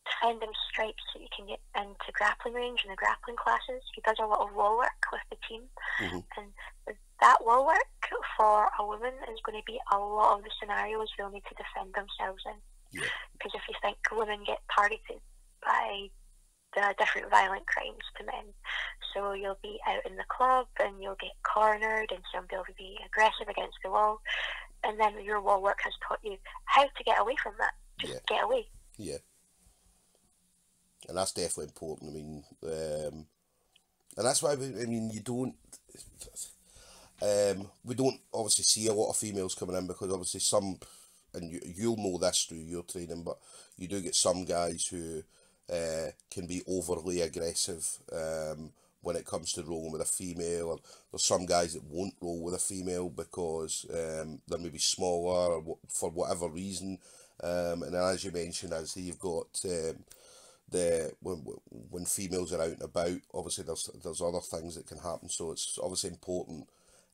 defending stripes that you can get into grappling range and the grappling classes, he does a lot of wall work with the team. And that wall work for a woman is going to be a lot of the scenarios they'll need to defend themselves in. Because if you think women get targeted by the different violent crimes to men, so you'll be out in the club and you'll get cornered and somebody will be aggressive against the wall, and then your wall work has taught you how to get away from that. Just get away.
Yeah. And that's definitely important. I mean, and that's why we don't obviously see a lot of females coming in, because obviously some, and you'll know this through your training, but you do get some guys who can be overly aggressive when it comes to rolling with a female, or there's some guys that won't roll with a female because they're maybe smaller or for whatever reason, and as you mentioned, as you've got when females are out and about, obviously there's other things that can happen, so it's obviously important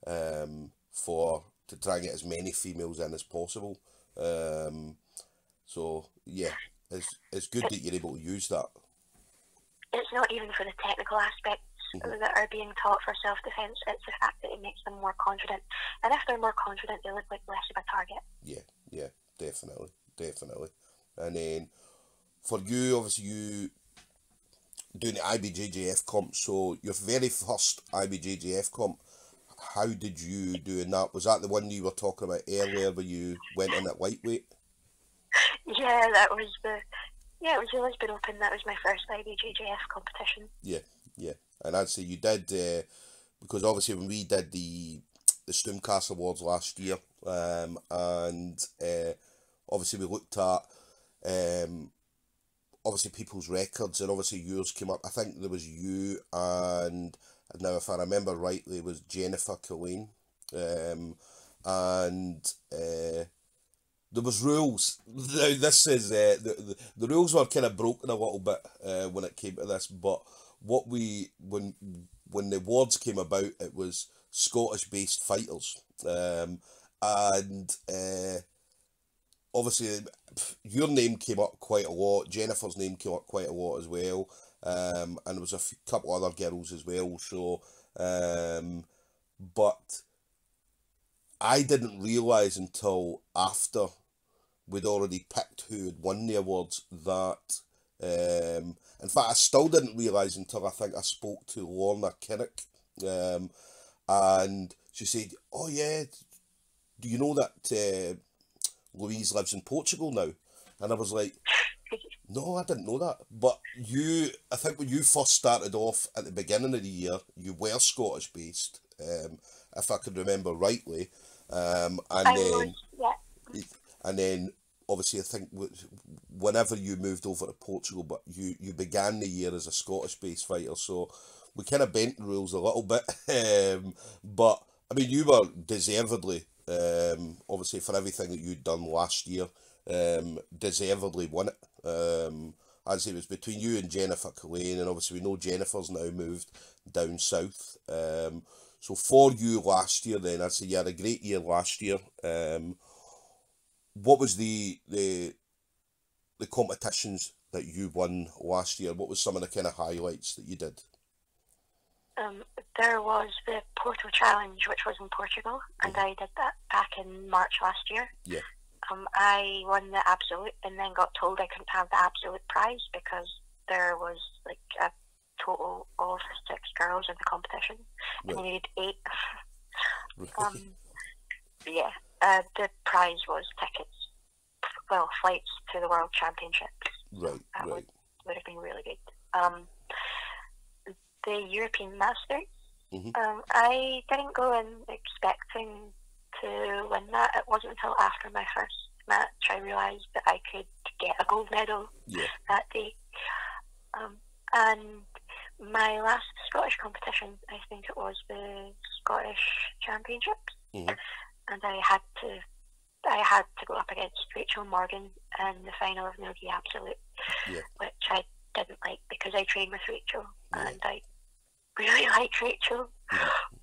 to try and get as many females in as possible. So yeah, it's good that you're able to use that.
It's not even for the technical aspects that are being taught for self-defence, it's the fact that it makes them more confident, and if they're more confident, they look like less of a target.
Yeah, definitely. And then for you, obviously you doing the IBJJF comp, so your very first IBJJF comp, how did you do in that? Was that the one you were talking about earlier where you went in at lightweight?
Yeah, it was the Lisbon Open. That was my first IBJJF competition.
Yeah. And I'd say you did, because obviously when we did the StoomCast Awards last year, and obviously we looked at obviously people's records, and obviously yours came up. I think there was you and now if I remember rightly, it was Jennifer Colleen, and there was rules. Now this is the rules were kind of broken a little bit when it came to this, but when the awards came about, it was Scottish based fighters, and obviously your name came up quite a lot, Jennifer's name came up quite a lot as well, and there was a couple other girls as well, so but I didn't realise until after we'd already picked who had won the awards that in fact I still didn't realise until I think I spoke to Lorna Kinnock, and she said, oh yeah, do you know that Louise lives in Portugal now? And I was like, no, I didn't know that. But I think when you first started off at the beginning of the year, you were Scottish based, if I can remember rightly, and then obviously I think whenever you moved over to Portugal, but you began the year as a Scottish based fighter, so we kind of bent the rules a little bit, but I mean you were deservedly, obviously for everything that you'd done last year, deservedly won it. I'd say it was between you and Jennifer Colleen, and obviously we know Jennifer's now moved down south. So for you last year then, I'd say you had a great year last year. What was the competitions that you won last year? What was some of the kind of highlights that you did?
There was the Porto Challenge, which was in Portugal, and I did that back in March last year.
Yeah.
I won the absolute, and then got told I couldn't have the absolute prize because there was like a total of 6 girls in the competition, and they needed 8. The prize was tickets, flights to the World Championships. That would have been really good. The European Masters, I didn't go in expecting to win that. It wasn't until after my first match, I realised that I could get a gold medal that day. And my last Scottish competition, I think it was the Scottish Championships, and I had to go up against Rachel Morgan in the final of the Nogi Absolute, which I didn't like because I trained with Rachel and I really like Rachel.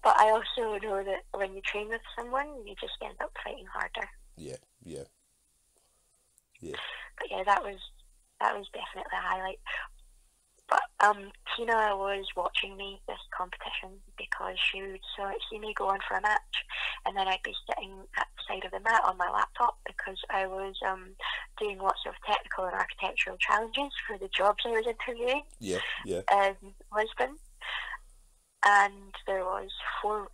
But I also know that when you train with someone, you just end up fighting harder. But yeah, that was definitely a highlight. But Tina was watching me this competition because she would see me go on for a match, and then I'd be sitting at the side of the mat on my laptop because I was doing lots of technical and architectural challenges for the jobs I was interviewing in Lisbon. And there was 4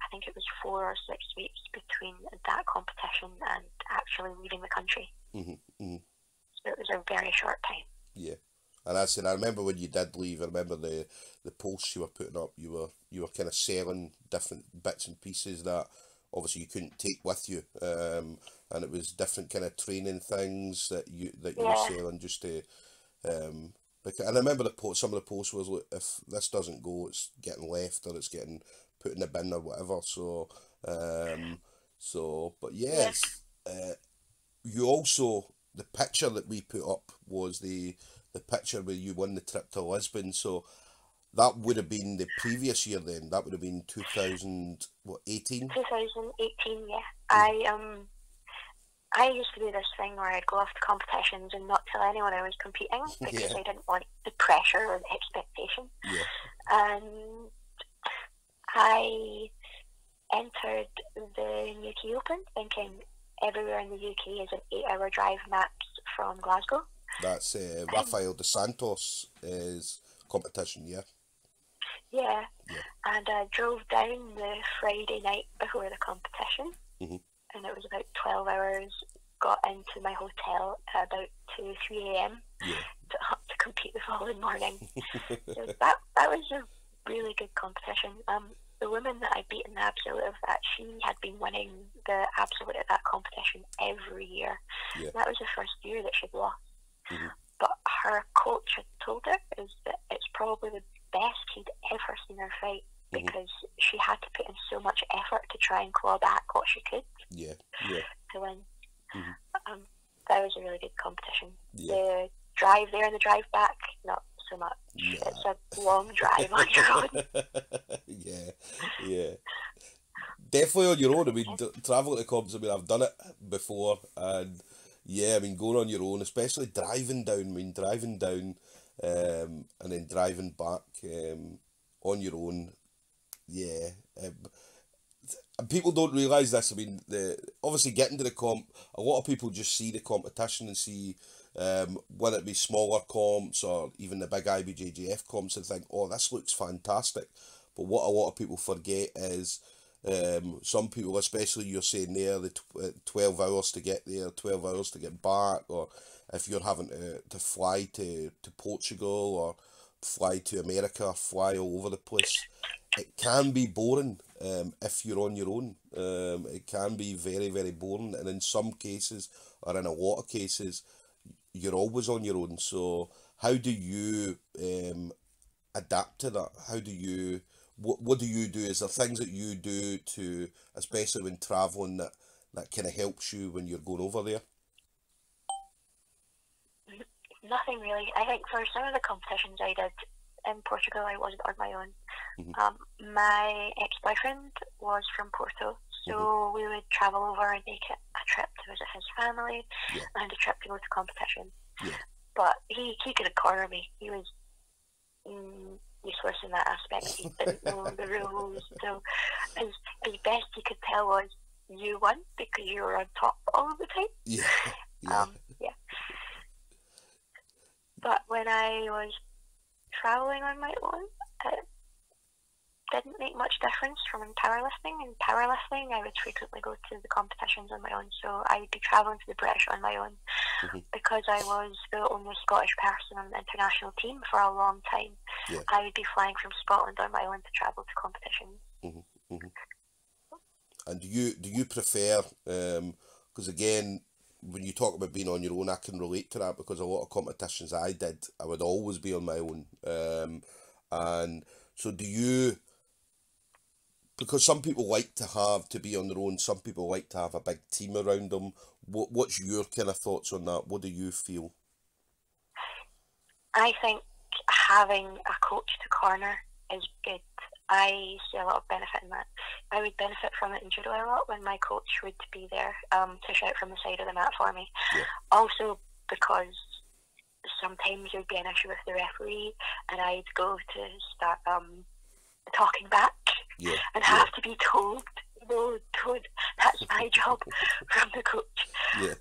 or 6 weeks between that competition and actually leaving the country. So it was a very short time.
Yeah. And I remember when you did leave, I remember the posts you were putting up, you were kind of selling different bits and pieces that obviously you couldn't take with you. And it was different kind of training things that you were selling just to and I remember some of the posts was, look, if this doesn't go, it's getting left or it's getting put in the bin or whatever. So but yes, you also, the picture that we put up was the picture where you won the trip to Lisbon. So that would have been the previous year then. That would have been 2018?
2018, I used to do this thing where I'd go off to competitions and not tell anyone I was competing because I didn't want the pressure or the expectation. And I entered the UK Open thinking everywhere in the UK is an 8-hour drive max from Glasgow. That's
Rafael dos Santos' competition,
Yeah. And I drove down the Friday night before the competition, and it was about 12 hours, got into my hotel at about 2, 3 a.m. to compete the following morning. So that was a really good competition. The woman that I beat in the Absolute of that, she had been winning the Absolute at that competition every year. That was the first year that she'd lost. But her coach had told her is that it's probably the best he'd ever seen her fight because she had to put in so much effort to try and claw back what she could to win. That was a really good competition. The drive there and the drive back, not so much. It's a long drive on your own.
Definitely on your own. I mean, travelling to comps, I mean, I've done it before, and I mean, going on your own, especially driving down, and then driving back on your own, and people don't realise this. I mean, obviously getting to the comp, a lot of people just see the competition and see whether it be smaller comps or even the big IBJJF comps and think, oh, this looks fantastic. But what a lot of people forget is some people, especially you're saying there, the 12 hours to get there, 12 hours to get back, or if you're having to fly to Portugal or fly to America, fly all over the place, it can be boring if you're on your own. It can be very, very boring, and in some cases, or in a lot of cases, you're always on your own. So how do you adapt to that? How do you... What do you do? Is there things that you do to, especially when travelling, that kind of helps you when you're going over there?
Nothing really. I think for some of the competitions I did in Portugal, I wasn't on my own. My ex-boyfriend was from Porto, so we would travel over and make it a trip to visit his family and a trip to go to competition. But he couldn't corner me. He was useless in that aspect. He didn't know the rules. So as best he could tell was you won because you were on top all the time. But when I was traveling on my own, it didn't make much difference from powerlifting. In powerlifting, I would frequently go to the competitions on my own, so I would be travelling to the British on my own. Because I was the only Scottish person on the international team for a long time, I would be flying from Scotland on my own to travel to competitions.
And do you prefer, because again, when you talk about being on your own, I can relate to that, because a lot of competitions I did, I would always be on my own. And so do you, because some people like to be on their own, some people like to have a big team around them. What's your kind of thoughts on that? What do you feel?
I think having a coach to corner is good. I see a lot of benefit in that. I would benefit from it in judo a lot when my coach would be there to shout from the side of the mat for me.
Yeah.
Also because sometimes there would be an issue with the referee and I'd go to start talking back and have to be told, no, don't, that's my job from the coach.
Yeah.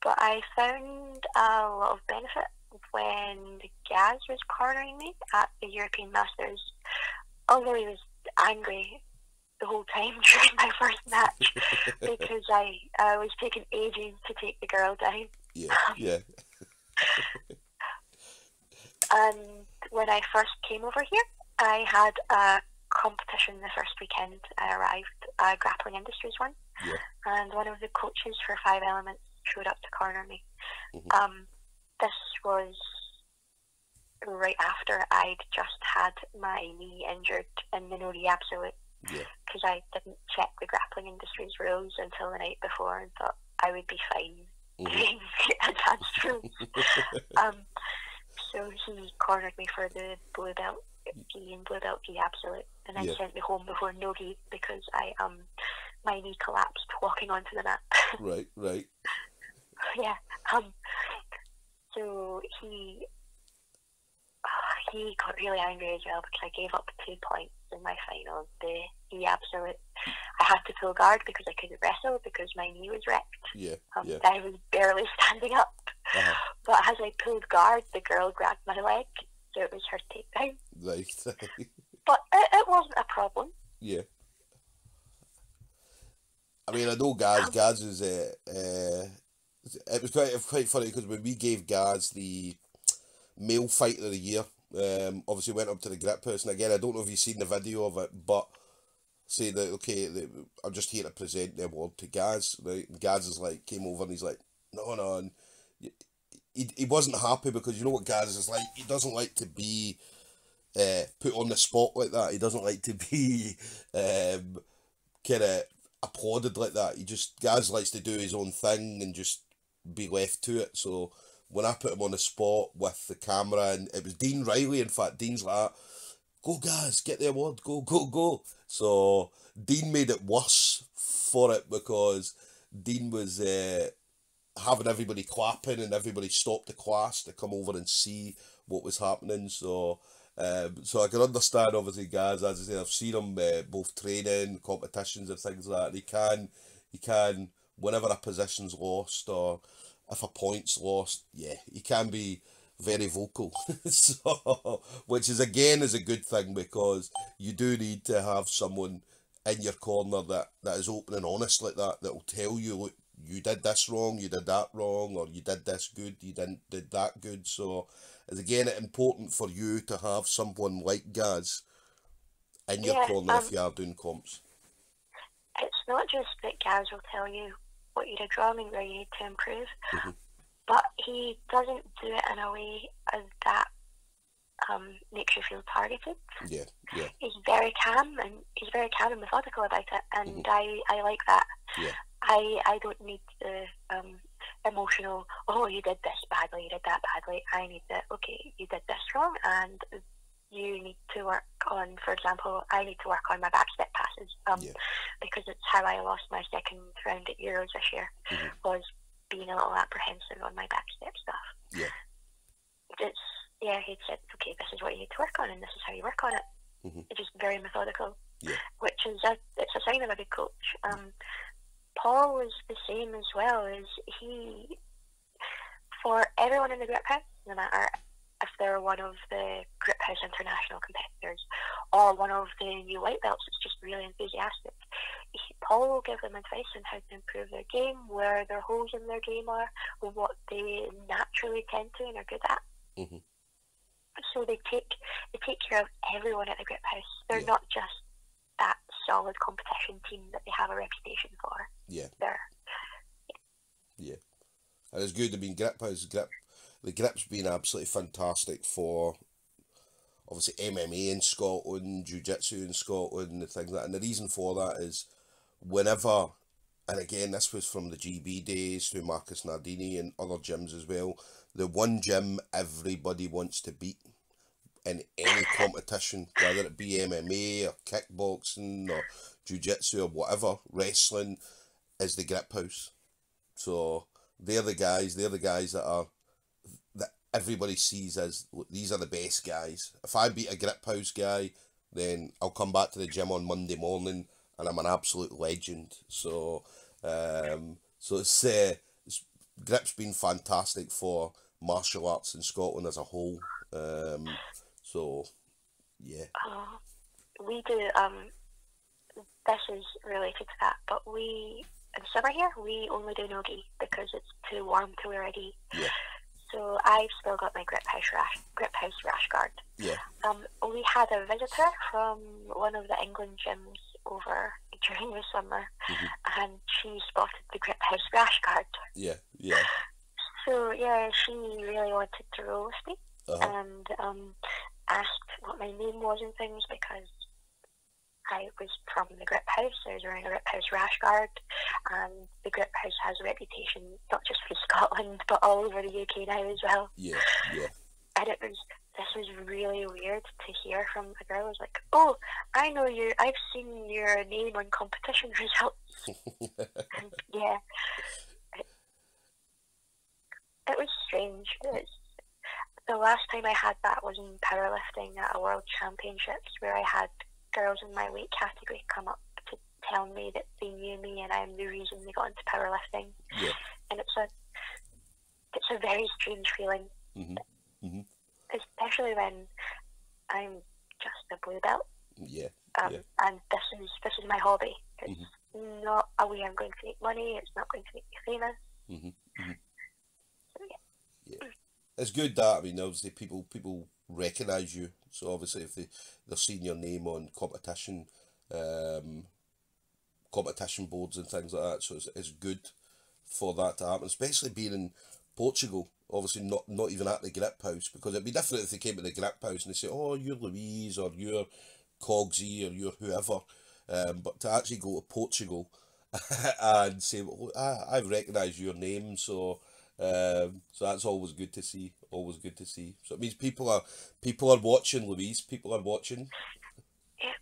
But I found a lot of benefit when Gaz was cornering me at the European Masters. Although he was angry the whole time during my first match because I was taking ages to take the girl down.
Yeah.
And when I first came over here, I had a competition the first weekend I arrived, a Grappling Industries one.
Yeah.
And one of the coaches for 5 Elements showed up to corner me. This was right after I'd just had my knee injured in the no-knee absolute, because I didn't check the Grappling Industries rules until the night before and thought I would be fine doing advanced rules. So he cornered me for the blue belt gi and blue belt gi absolute, and then sent me home before no gi because my knee collapsed walking onto the mat.
Right.
Yeah. So he got really angry as well because I gave up 2 points in my final. The absolute, I had to pull guard because I couldn't wrestle because my knee was wrecked. I was barely standing up. But as I pulled guard, the girl grabbed my leg, so it was her takedown.
Right.
But it wasn't a problem.
Yeah. I mean, I know Gaz is it was quite funny because when we gave Gaz the Male Fighter of the Year, obviously went up to the grip house, and again, I don't know if you've seen the video of it, but say that, I'm just here to present the award to Gaz, right? And Gaz is like, came over and he's like, no, and he wasn't happy because you know what Gaz is like, he doesn't like to be put on the spot like that, he doesn't like to be kind of applauded like that. Gaz likes to do his own thing and just be left to it. So when I put him on the spot with the camera, and it was Dean Riley, in fact, Dean's like, go Gaz, get the award, go. So Dean made it worse for it because Dean was having everybody clapping and everybody stopped the class to come over and see what was happening. So I can understand, obviously, Gaz, as I say, I've seen him both training, competitions and things like that. He can, whenever a position's lost or if a point's lost, he can be very vocal. So, which is a good thing, because you do need to have someone in your corner that is open and honest like that will tell you, look, you did this wrong, you did that wrong, or you did this good, you did that good. So it's again important for you to have someone like Gaz in your corner if you are doing comps.
It's not just that Gaz will tell you what you did wrong and where you need to improve, but he doesn't do it in a way that makes you feel targeted. Yeah. He's very calm and methodical about it, and I like that.
Yeah.
I don't need the emotional, oh, you did this badly, you did that badly. I need the, okay, you did this wrong, and you need to work on, for example, I need to work on my backstep passes, because it's how I lost my second round at Euros this year, was being a little apprehensive on my backstep stuff. He said, okay, this is what you need to work on, and this is how you work on it. It's just very methodical, which is it's a sign of a good coach. Paul was the same as well. For everyone in the grip house, no matter if they're one of the grip house international competitors or one of the new white belts that's just really enthusiastic, Paul will give them advice on how to improve their game, where their holes in their game are, what they naturally tend to and are good at. So they take care of everyone at the grip house. They're not just that solid competition team that they have a reputation for.
yeah. And it's good. I mean, the grip's been absolutely fantastic for obviously MMA in Scotland, jiu-jitsu in Scotland, and things like that. And the reason for that is whenever, and again, this was from the GB days to Marcus Nardini and other gyms as well, the one gym everybody wants to beat in any competition, whether it be MMA or kickboxing or jiu-jitsu or whatever, wrestling, is the Grip House. So they're the guys that everybody sees as, these are the best guys. If I beat a Grip House guy, then I'll come back to the gym on Monday morning and I'm an absolute legend. So Grip's been fantastic for martial arts in Scotland as a whole. So yeah.
We do, this is related to that, but we, in summer here, we only do no-gi because it's too warm to wear a gi.
Yeah.
So I've still got my Grip House rash guard.
Yeah.
We had a visitor from one of the England gyms over during the summer, and she spotted the Grip House rash guard.
Yeah, yeah.
So yeah, she really wanted to roll with me, and asked what my name was and things, because I was from the Grip House. I was wearing a Grip House rash guard, and the Grip House has a reputation not just for Scotland but all over the UK now as well.
Yeah, yeah.
And this was really weird to hear from a girl. I was like, "Oh, I know you. I've seen your name on competition results." And yeah, it was strange. The last time I had that was in powerlifting at a world championships, where I had girls in my weight category come up to tell me that they knew me and I'm the reason they got into powerlifting.
Yeah.
And it's a very strange feeling, especially when I'm just a blue belt.
Yeah.
And this is my hobby. It's not a way I'm going to make money. It's not going to make me famous. So
yeah. It's good that, I mean, obviously people recognise you. So obviously if they're seeing your name on competition boards and things like that, so it's good for that to happen, especially being in Portugal. Obviously not even at the Grip House, because it'd be different if they came to the Grip House and they say, "Oh, you're Louise," or "You're Cogsy," or "You're whoever," but to actually go to Portugal and say, "Well, I recognise your name," so that's always good to see. Always good to see. So it means people are watching, Louise. People are watching.
yeah,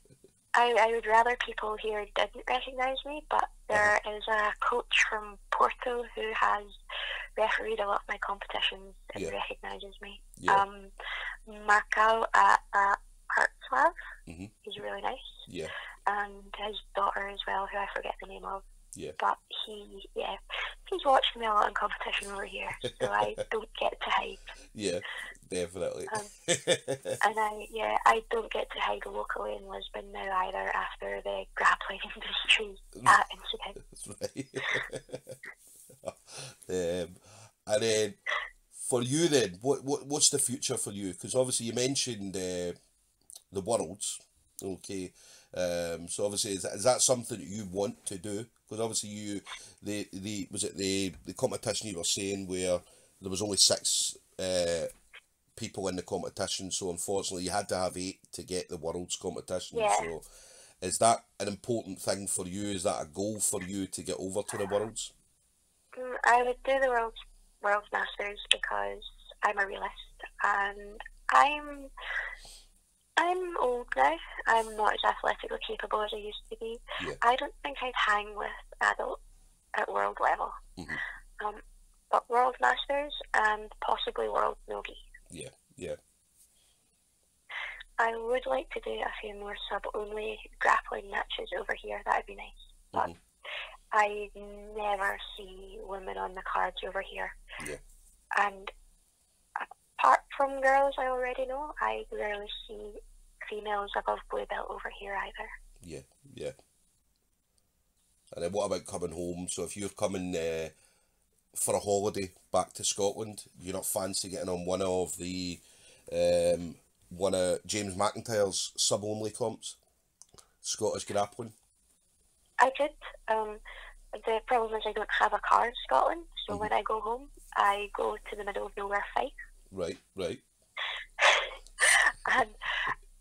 I would rather people here didn't recognise me, but there is a coach from Porto who has refereed a lot of my competitions and recognises me.
Yeah.
Marco at Hartslav, he's really nice.
Yeah.
And his daughter as well, who I forget the name of.
Yeah.
But he's watching me a lot in competition over here, so I don't get to hide.
Yeah, definitely.
And I don't get to hide locally in Lisbon now either, after the grappling industry incident.
That's right. And then for you then, what's the future for you? Because obviously you mentioned the Worlds, okay. So obviously is that something that you want to do? Because obviously the competition you were saying where there was only 6 people in the competition, so unfortunately you had to have 8 to get the Worlds competition.
Yeah.
So is that an important thing for you? Is that a goal for you to get over to the Worlds?
I would do the Worlds Masters because I'm a realist, and I'm old now. I'm not as athletically capable as I used to be.
Yeah.
I don't think I'd hang with adults at world level. But World Masters and possibly World Nogi.
Yeah, yeah.
I would like to do a few more sub-only grappling matches over here. That would be nice. But I never see women on the cards over here.
Yeah.
And apart from girls I already know, I rarely see females above blue belt over here either.
Yeah, yeah. And then what about coming home? So if you're coming for a holiday back to Scotland, you're not fancy getting on one of James McIntyre's sub-only comps, Scottish grappling?
I could. The problem is I don't have a car in Scotland, so when I go home, I go to the middle of nowhere, Fife.
Right, right.
And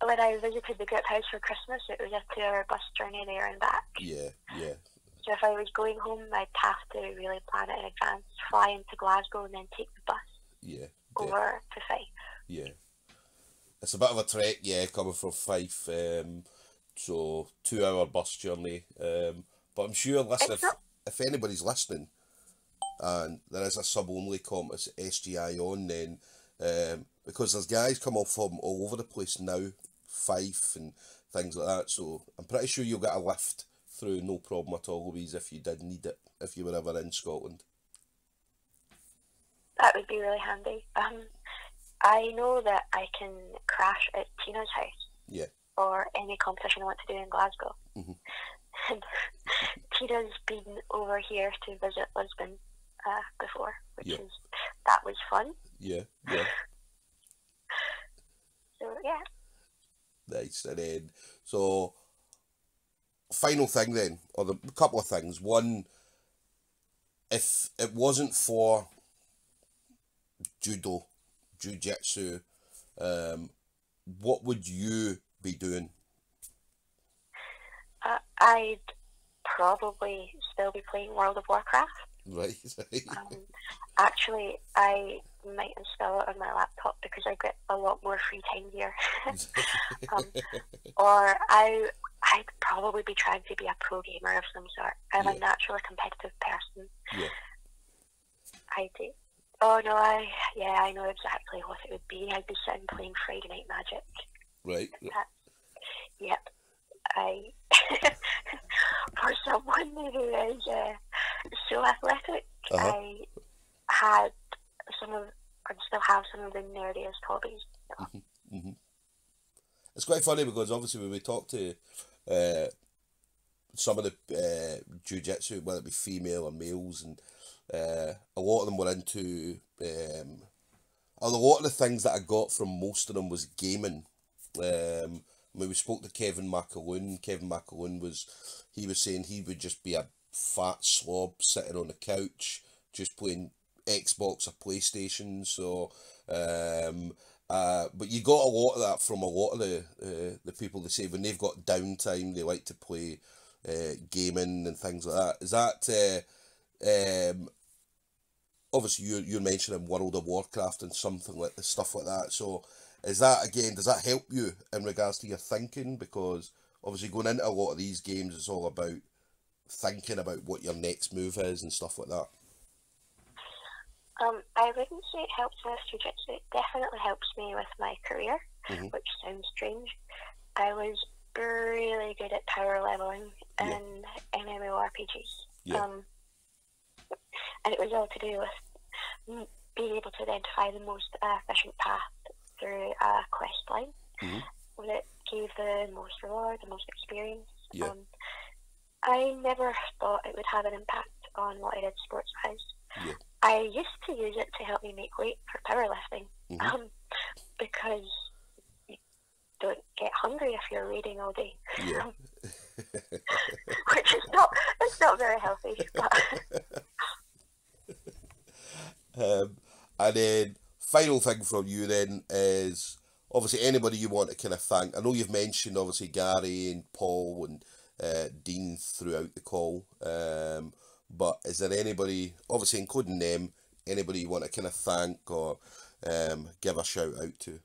when I visited the Grip House for Christmas, it was a 2-hour bus journey there and back.
Yeah, yeah.
So if I was going home, I'd have to really plan it in advance, fly into Glasgow and then take the bus over to Fife. Yeah.
It's a bit of a trek, yeah, coming from Fife. So 2-hour bus journey. But I'm sure, listen, if anybody's listening and there is a sub-only comp as SGI on, then because there's guys come off from all over the place now, Fife and things like that, so I'm pretty sure you'll get a lift through, no problem at all, Louise, if you did need it, if you were ever in Scotland.
That would be really handy. I know that I can crash at Tina's house.
Yeah.
Or any competition I want to do in Glasgow. And Tina's been over here to visit Lisbon before, that was fun.
Yeah, yeah.
So, yeah.
Nice. And then, so, final thing then, or the couple of things. One, if it wasn't for judo, jiu-jitsu, what would you be doing?
I'd probably still be playing World of Warcraft.
Right.
Actually, I might install it on my laptop because I get a lot more free time here. Or I'd probably be trying to be a pro gamer of some sort. I'm a naturally competitive person.
Yeah.
I do. Oh no, I know exactly what it would be. I'd be sitting playing Friday Night Magic.
Right.
Yep. For someone who is so athletic, I had and still have some of the nerdiest hobbies.
It's quite funny because obviously when we talk to some of the jiu-jitsu, whether it be female or males, and a lot of them were into a lot of the things that I got from most of them was gaming. When we spoke to Kevin McAloon was saying he would just be a fat slob sitting on the couch just playing Xbox or PlayStation. So but you got a lot of that from a lot of the people. They say when they've got downtime they like to play gaming and things like that. Is that obviously you're mentioning World of Warcraft and something like the stuff like that, so is that, again, does that help you in regards to your thinking? Because obviously going into a lot of these games is all about thinking about what your next move is and stuff like that.
I wouldn't say it helps me with jiu-jitsu. It definitely helps me with my career, which sounds strange. I was really good at power leveling in MMORPGs.
Yeah.
And it was all to do with being able to identify the most efficient path through a quest line that gave the most reward, the most experience.
Yeah.
I never thought it would have an impact on what I did sports-wise.
Yeah.
I used to use it to help me make weight for powerlifting, because you don't get hungry if you're reading all day.
Yeah.
Which is not very healthy. But
and then final thing from you then is obviously anybody you want to kind of thank. I know you've mentioned obviously Gary and Paul and Dean throughout the call, but is there anybody, obviously including them, anybody you want to kind of thank or give a shout out to?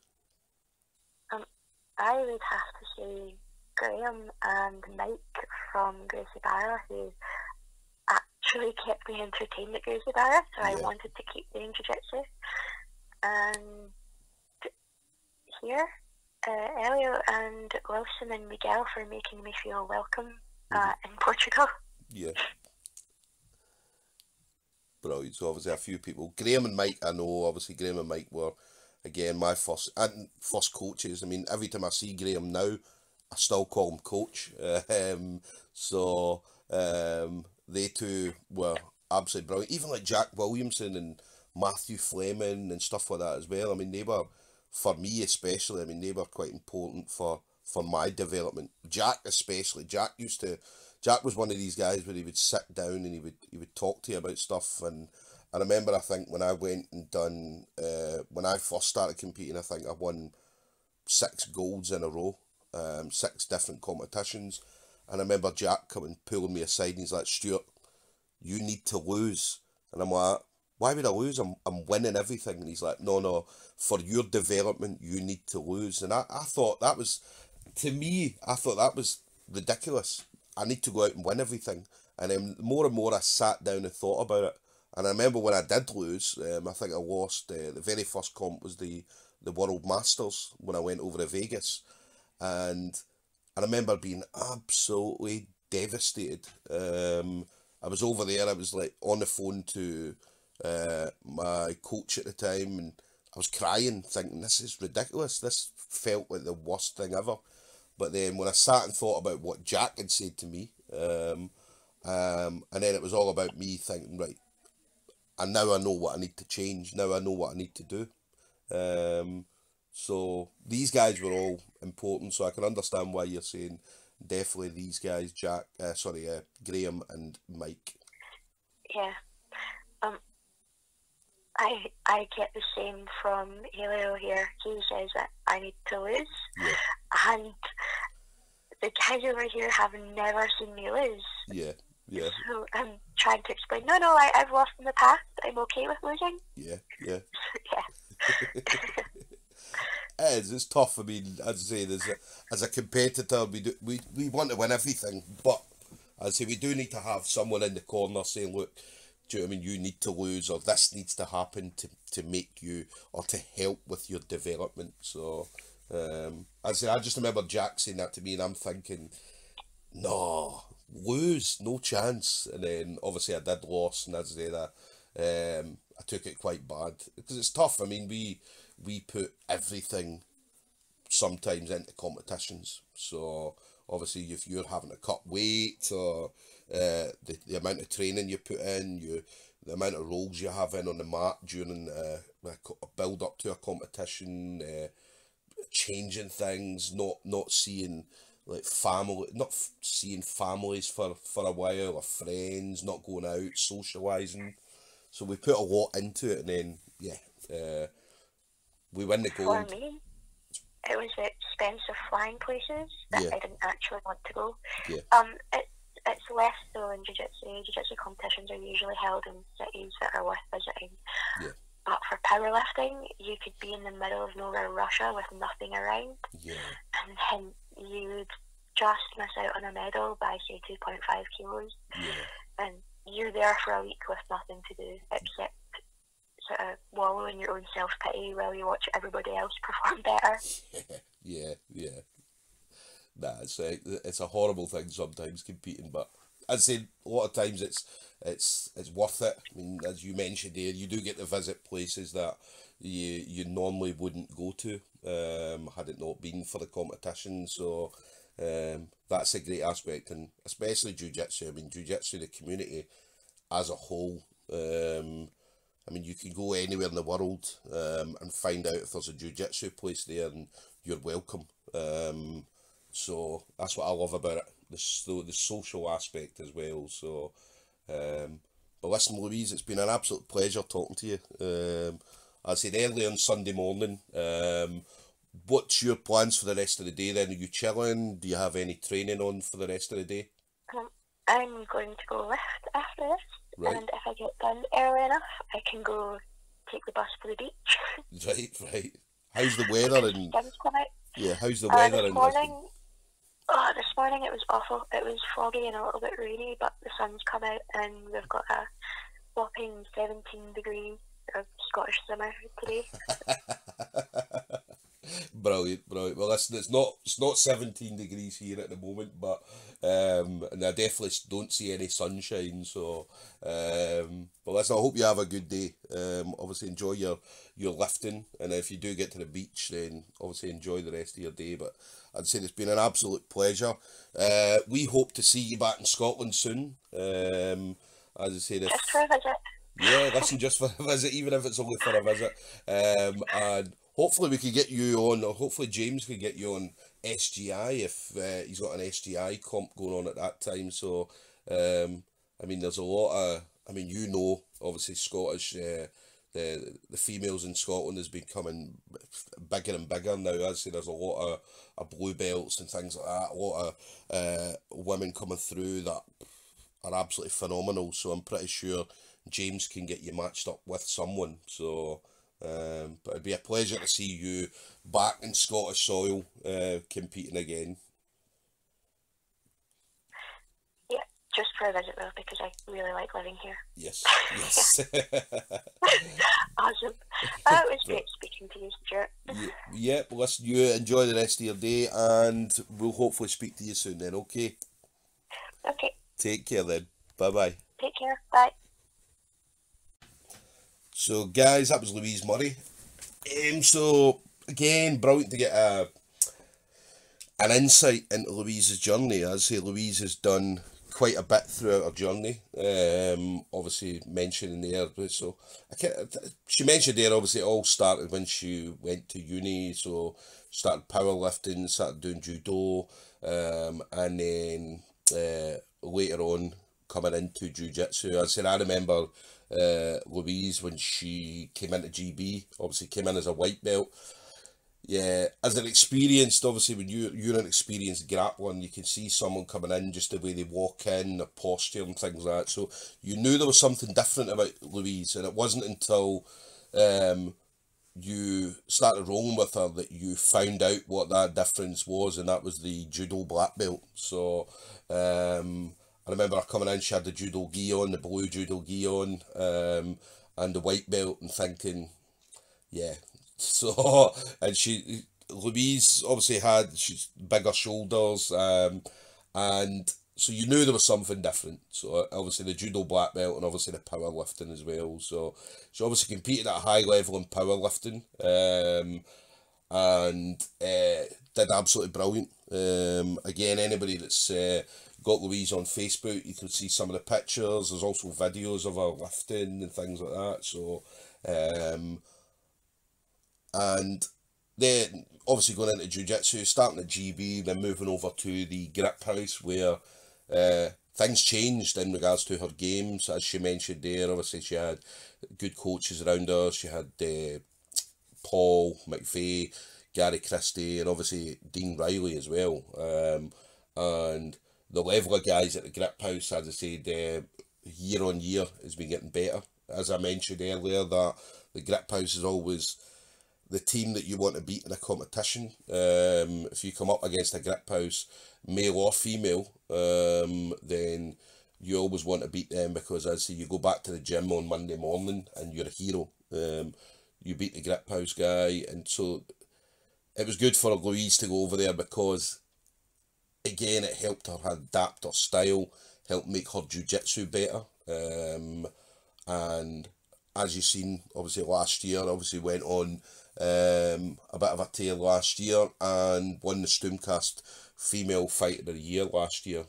I would have to say Graham and Mike from Gracie Barra, who actually kept me entertained at Gracie Barra, so I wanted to keep doing jiu-jitsu. And here, Elio and Wilson and Miguel for making me feel welcome in Portugal. Yeah.
Brilliant. So obviously a few people. Graham and Mike, I know, obviously Graham and Mike were, again, my first coaches. I mean, every time I see Graham now, I still call him coach. So they two were absolutely brilliant. Even like Jack Williamson and Matthew Fleming and stuff like that as well. I mean, they were, for me especially, I mean, they were quite important for for my development. Jack especially. Jack was one of these guys where he would sit down and he would talk to you about stuff. And I remember, I think when I went and done, when I first started competing, I think I won 6 golds in a row, 6 different competitions. And I remember Jack coming, pulling me aside, and he's like, Stuart, you need to lose. And I'm like, why would I lose? I'm winning everything. And he's like, no, for your development, you need to lose. And I thought that was, to me, I thought that was ridiculous. I need to go out and win everything. And then more and more I sat down and thought about it. And I remember when I did lose, I think I lost, the very first comp was the World Masters when I went over to Vegas. And I remember being absolutely devastated. I was over there, I was like on the phone to my coach at the time, and I was crying, thinking, this is ridiculous. This felt like the worst thing ever. But then when I sat and thought about what Jack had said to me, and then it was all about me thinking, right, and now I know what I need to change. Now I know what I need to do. So these guys were all important. So I can understand why you're saying definitely these guys, Graham and Mike.
Yeah. I get the same from Helio here. He says that I need to lose. Yeah. And the guys over here have never seen me lose.
Yeah.
So I'm trying to explain, no, I've lost in the past. I'm okay with losing. Yeah.
Yeah. It's tough. I mean, as I say, as a competitor, we want to win everything, but as I say, we do need to have someone in the corner saying, look, do you know what I mean, you need to lose, or this needs to happen to make you, or to help with your development. So, as I say, I just remember Jack saying that to me, and I'm thinking, no, lose, no chance. And then obviously I did lose, and as I say that, I took it quite bad, because it's tough. I mean, we put everything sometimes into competitions. So obviously if you're having to cut weight, or the amount of training you put in, the amount of rolls you have in on the mat during a build up to a competition, changing things, not seeing like family, not seeing families for a while, or friends, not going out, socialising. So we put a lot into it, and then we win the gold.
For me, it was expensive flying places that I didn't actually want to go.
Yeah.
It's less so in jiu-jitsu. Jiu-jitsu competitions are usually held in cities that are worth visiting. Yeah. But for powerlifting, you could be in the middle of nowhere, Russia, with nothing around. Yeah. And then you'd just miss out on a medal by, say, 2.5 kilos. Yeah. And you're there for a week with nothing to do except sort of wallow in your own self-pity while you watch everybody else perform better.
Yeah. Nah, it's a horrible thing sometimes, competing, but I'd say a lot of times it's worth it. I mean, as you mentioned there, you do get to visit places that you normally wouldn't go to, had it not been for the competition. So that's a great aspect, and especially jiu-jitsu. I mean, jiu-jitsu, the community as a whole, I mean, you can go anywhere in the world and find out if there's a jiu-jitsu place there, and you're welcome. So that's what I love about it, the social aspect as well. So, but listen, Louise, it's been an absolute pleasure talking to you. As I said earlier on Sunday morning, what's your plans for the rest of the day then? Are you chilling? Do you have any training on for the rest of the day?
I'm going to go lift after this. Right. And if I get done early enough, I can go take the bus to the beach.
Right. How's the weather in? Yeah, how's the weather in Lisbon?
This morning it was awful. It was foggy and a little bit rainy, but the sun's come out and we've got a whopping 17 degrees of Scottish summer today.
Brilliant. Well, listen, it's not 17 degrees here at the moment, but and I definitely don't see any sunshine. So, but listen, I hope you have a good day. Obviously enjoy your lifting, and if you do get to the beach, then obviously enjoy the rest of your day. But I'd say it's been an absolute pleasure. We hope to see you back in Scotland soon. As I say,
just for a visit.
Yeah, listen, just for a visit, even if it's only for a visit. And hopefully we could get you on, or hopefully James could get you on SGI if he's got an SGI comp going on at that time. So I mean, there's a lot of, I mean, you know, obviously Scottish, the females in Scotland is becoming bigger and bigger now. As I say, there's a lot of blue belts and things like that, a lot of women coming through that are absolutely phenomenal. So I'm pretty sure James can get you matched up with someone. So but it'd be a pleasure to see you back in Scottish soil, competing again.
Yeah, just for a visit though, because I really like living here.
Yes, yes.
Awesome. It was great speaking to you, Stuart.
Yeah, well, listen, you enjoy the rest of your day, and we'll hopefully speak to you soon then, okay?
Okay.
Take care then. Bye-bye.
Take care. Bye.
So, guys, that was Louise Murray. So, again, brilliant to get an insight into Louise's journey. As I say, Louise has done quite a bit throughout her journey. Obviously mentioning there, so she mentioned there, obviously it all started when she went to uni, so started powerlifting, started doing judo, and then later on coming into jiu-jitsu. I said I remember Louise when she came into GB, obviously came in as a white belt. Yeah, as an experienced, obviously when you're an experienced grappler, you can see someone coming in, just the way they walk in, the posture and things like that. So you knew there was something different about Louise, and it wasn't until you started rolling with her that you found out what that difference was, and that was the judo black belt. So I remember her coming in, she had the judo gi on, the blue judo gi on, and the white belt, and thinking, yeah. So, and Louise obviously she's bigger shoulders, and so you knew there was something different. So obviously the judo black belt and obviously the powerlifting as well. So she obviously competed at a high level in powerlifting, and did absolutely brilliant. Again, anybody that's got Louise on Facebook, you can see some of the pictures. There's also videos of her lifting and things like that. So and then obviously going into jiu-jitsu, starting at GB, then moving over to the grip house, where things changed in regards to her games. As she mentioned there, obviously she had good coaches around her. She had Paul McVeigh, Gary Christie, and obviously Dean Riley as well. And the level of guys at the grip house, as I said, year on year has been getting better. As I mentioned earlier, that the grip house is always the team that you want to beat in a competition. If you come up against a grip house, male or female, then you always want to beat them, because as I say, you go back to the gym on Monday morning and you're a hero. You beat the grip house guy, and so it was good for Louise to go over there, because again it helped her adapt her style, helped make her jiu-jitsu better. And as you've seen, obviously last year, obviously went on a bit of a tear last year and won the StoomCast Female Fighter of the Year last year,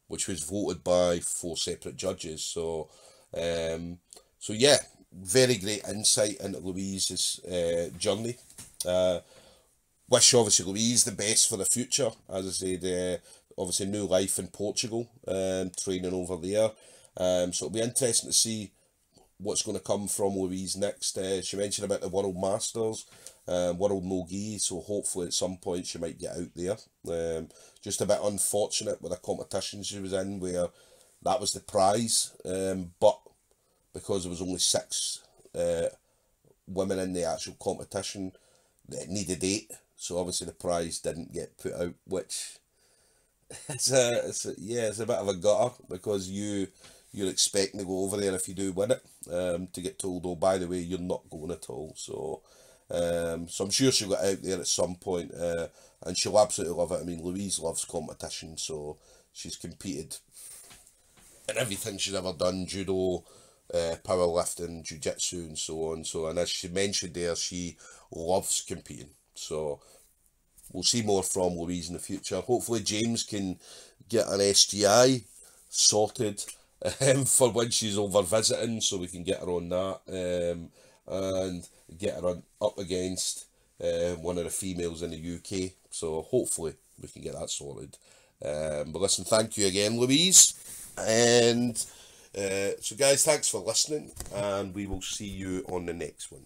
which was voted by 4 separate judges. So so yeah, very great insight into Louise's journey. Wish obviously Louise the best for the future. As I said, obviously new life in Portugal, training over there. So it'll be interesting to see what's going to come from Louise next. She mentioned about the World Masters, World No-Gi, so hopefully at some point she might get out there. Just a bit unfortunate with the competition she was in, where that was the prize, but because there was only 6 women in the actual competition, it needed 8, so obviously the prize didn't get put out, which it's a bit of a gutter, because you're expecting to go over there if you do win it, to get told, oh, by the way, you're not going at all. So so I'm sure she'll get out there at some point, and she'll absolutely love it. I mean, Louise loves competition, so she's competed in everything she's ever done: judo, powerlifting, jiu-jitsu, and so on. So, and as she mentioned there, she loves competing. So we'll see more from Louise in the future. Hopefully James can get an SGI sorted for when she's over visiting, so we can get her on that, and get her up against one of the females in the UK. So hopefully we can get that sorted. But listen, thank you again, Louise. And so guys, thanks for listening, and we will see you on the next one.